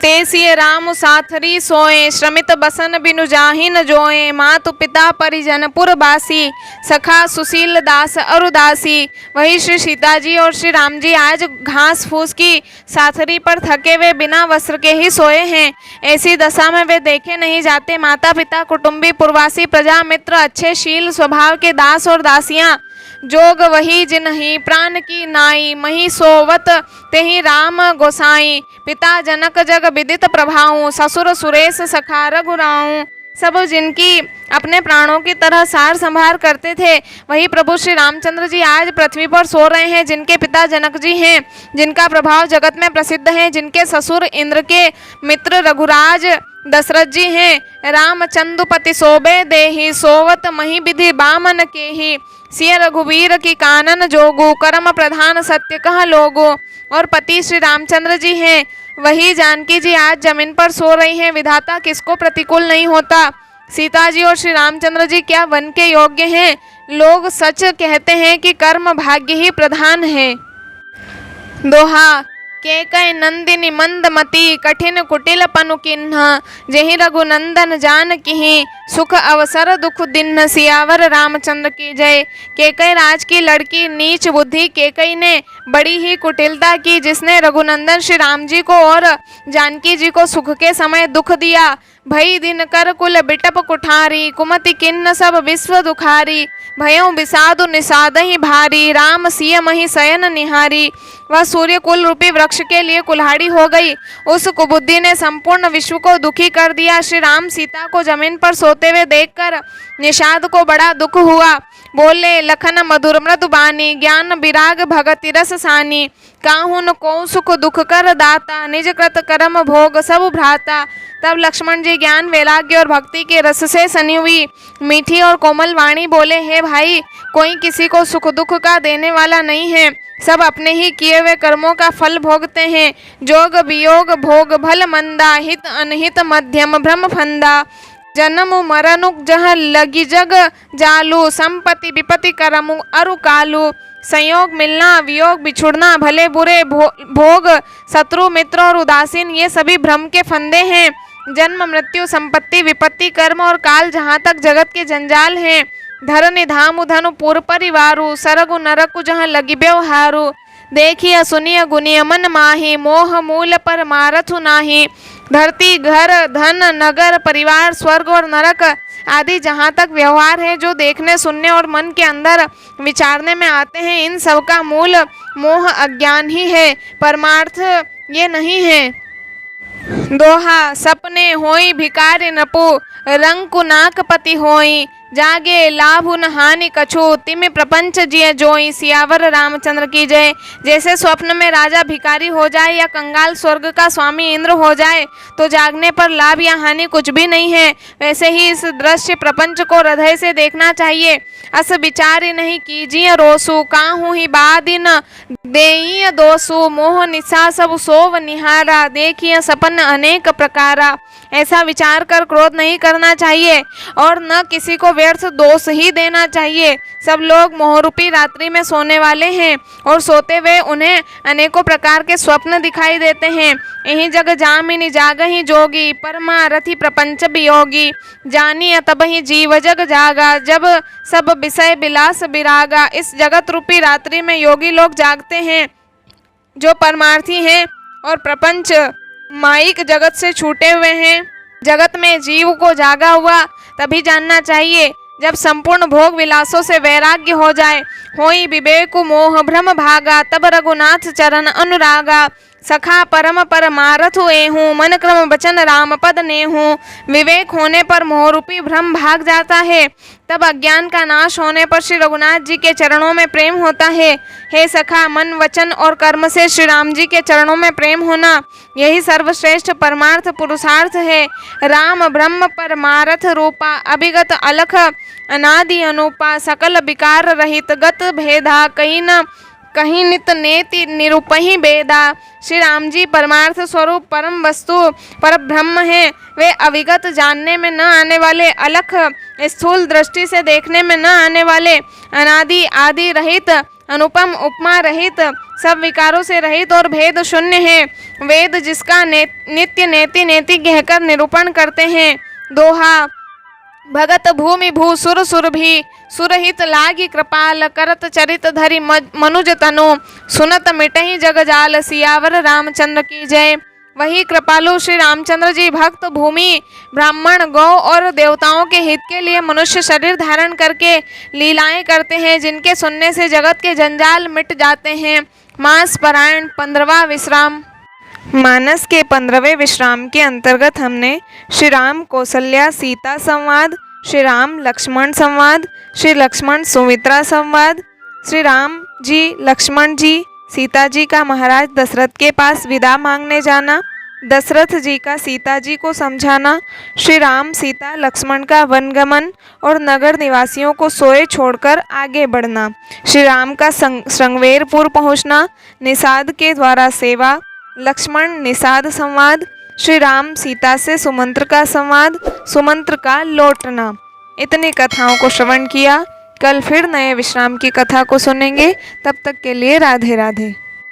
तेसिय राम साथरी सोए, श्रमित बसन बिनु जाहि न जोए, मातु पिता परिजन पुरबासी, सखा सुशील दास अरुदासी। वही श्री सीता जी और श्री राम जी आज घास फूस की साथरी पर थके वे बिना वस्त्र के ही सोए हैं। ऐसी दशा में वे देखे नहीं जाते। माता पिता, कुटुंबी, पुरवासी, प्रजा, मित्र, अच्छे शील स्वभाव के दास और दासियां, जोग वही जिन्हि प्राण की नाई, मही सोवत तेहि राम गोसाई। पिता जनक जग विदित प्रभाऊ, ससुर सुरेश सखा रघुराऊ। सब जिनकी अपने प्राणों की तरह सार संभार करते थे, वही प्रभु श्री रामचंद्र जी आज पृथ्वी पर सो रहे हैं। जिनके पिता जनक जी हैं, जिनका प्रभाव जगत में प्रसिद्ध है, जिनके ससुर इंद्र के मित्र रघुराज दशरथ जी हैं। रामचंदुपति सोबे देहि, सोवत मही विधि बामन के ही, सिय रघुवीर की कानन जोगु, कर्म प्रधान सत्य कह लोगो। और पति श्री रामचंद्र जी हैं, वही जानकी जी आज जमीन पर सो रही हैं। विधाता किसको प्रतिकूल नहीं होता। सीता जी और श्री रामचंद्र जी क्या वन के योग्य हैं। लोग सच कहते हैं कि कर्म भाग्य ही प्रधान है। दोहा, केकय नंदिनी मंदमती, कठिन कुटिल पनु किन्ह, जेहि रघुनंदन जानकी, सुख अवसर दुख दिन्ह। सियावर रामचंद्र की जय। केकई राज की लड़की नीच बुद्धि केकई ने बड़ी ही कुटिलता की, जिसने रघुनंदन श्री राम जी को और जानकी जी को सुख के समय दुख दिया। भई दिन कर कुल बिटप कुठारी, कुमति किन्न सब विश्व दुखारी। भयों विषादु निषादहि भारी, राम सिय मही शयन निहारी। वह सूर्य कुल रूपी वृक्ष के लिए कुल्हाड़ी हो गई। उस कुबुद्धि ने संपूर्ण विश्व को दुखी कर दिया। श्री राम सीता को जमीन पर सोते हुए देखकर निषाद को बड़ा दुख हुआ। बोले, लखन मधुर मृदु बानी, ज्ञान विराग भगति रस सानी। काहुन को सुख दुख कर दाता, निज कृत कर्म भोग सब भ्राता। तब लक्ष्मण जी ज्ञान, वैराग्य और भक्ति के रस से सनी हुई मीठी और कोमल वाणी बोले, हे भाई, कोई किसी को सुख दुख का देने वाला नहीं है। सब अपने ही किए हुए कर्मों का फल भोगते हैं। जोग वियोग भोग भल मंदा, हित अनहित मध्यम भ्रम फंदा। जन्म मरणु जह लगी जग जालू, संपत्ति विपत्ति करमु अरु कालू। संयोग मिलना, वियोग बिछुड़ना, भले बुरे भोग, शत्रु मित्र और उदासीन, ये सभी भ्रम के फंदे हैं। जन्म मृत्यु, संपत्ति, विपत्ति, कर्म और काल, जहाँ तक जगत के जंजाल हैं। धर निधामु धनु पुर परिवारु, सरगु नरकु जहाँ लगी व्यवहारु। देखिए सुनिय गुनिय मन माही, मोह मूल पर मारथु नाही। धरती, घर, धन, नगर, परिवार, स्वर्ग और नरक आदि जहाँ तक व्यवहार है, जो देखने, सुनने और मन के अंदर विचारने में आते हैं, इन सब का मूल मोह अज्ञान ही है, परमार्थ ये नहीं है। दोहा, सपने होई भिकारी नपु, रंकु नाकपति होई। जागे लाभु न हानि कछु, तिमि प्रपंच जिय जोई। सियावर रामचंद्र की जय। जैसे स्वप्न में राजा भिखारी हो जाए या कंगाल स्वर्ग का स्वामी इंद्र हो जाए तो जागने पर लाभ या हानि कुछ भी नहीं है, वैसे ही इस दृश्य प्रपंच को हृदय से देखना चाहिए। अस विचारी नहीं कीजिए रोसु, काहू ही बादिन देई दोसु। मोह निशा सब सोव निहारा, देखिए सपन अनेक प्रकारा। ऐसा विचार कर क्रोध नहीं करना चाहिए और न किसी को व्यर्थ दोष ही देना चाहिए। सब लोग मोहरूपी रात्रि में सोने वाले हैं और सोते हुए उन्हें अनेकों प्रकार के स्वप्न दिखाई देते हैं। यही जग जामिनी जागहि जोगी, परमारथी प्रपंच वियोगी। जानिय तब ही जीव जग जागा, जब सब विषय विलास विरागा। इस जगत रूपी रात्रि में योगी लोग जागते हैं जो परमार्थी हैं और प्रपंच माइक जगत से छूटे हुए हैं। जगत में जीव को जागा हुआ तभी जानना चाहिए जब संपूर्ण भोग विलासों से वैराग्य हो जाए। होई विवेक मोह भ्रम भागा, तब रघुनाथ चरण अनुरागा। सखा परम परमारथ एहूँ, मन क्रम बचन राम पद नेहूँ। विवेक होने पर मोहरूपी भ्रम भाग जाता है, तब अज्ञान का नाश होने पर श्री रघुनाथ जी के चरणों में प्रेम होता है। हे सखा, मन वचन और कर्म से श्री राम जी के चरणों में प्रेम होना, यही सर्वश्रेष्ठ परमार्थ पुरुषार्थ है। राम ब्रह्म परमारथ रूपा, अभिगत अलख अनादि अनुपा। सकल विकार रहित गत भेदा, कहीं नित नेति निरूपहि बेदा। श्री राम जी परमार्थ स्वरूप परम वस्तु पर ब्रह्म हैं। वे अविगत, जानने में न आने वाले, अलख स्थूल दृष्टि से देखने में न आने वाले, अनादि आदि रहित, अनुपम उपमा रहित, सब विकारों से रहित और भेद शून्य है। वेद जिसका नित्य नेति नेति कहकर निरूपण करते हैं। दोहा: भगत भूमि भू सुर सुर भी, सुरहित लागी कृपाल। करत चरित धरि मनुज तनु, सुनत मिटहि जग जाल। सियावर रामचंद्र की जय। वही कृपालु श्री रामचंद्र जी भक्त, भूमि, ब्राह्मण, गौ और देवताओं के हित के लिए मनुष्य शरीर धारण करके लीलाएं करते हैं, जिनके सुनने से जगत के जंजाल मिट जाते हैं। मास पारायण 15वां विश्राम। मानस के 15वें विश्राम के अंतर्गत हमने श्री राम कौशल्या सीता संवाद, श्री राम लक्ष्मण संवाद, श्री लक्ष्मण सुमित्रा संवाद, श्री राम जी लक्ष्मण जी सीता जी का महाराज दशरथ के पास विदा मांगने जाना, दशरथ जी का सीता जी को समझाना, श्री राम सीता लक्ष्मण का वनगमन और नगर निवासियों को सोए छोड़कर आगे बढ़ना, श्री राम का श्रृंगवेरपुर पहुंचना, निषाद के द्वारा सेवा, लक्ष्मण निषाद संवाद, श्री राम सीता से सुमंत्र का संवाद, सुमंत्र का लौटना। इतनी कथाओं को श्रवण किया। कल फिर नए विश्राम की कथा को सुनेंगे। तब तक के लिए राधे राधे।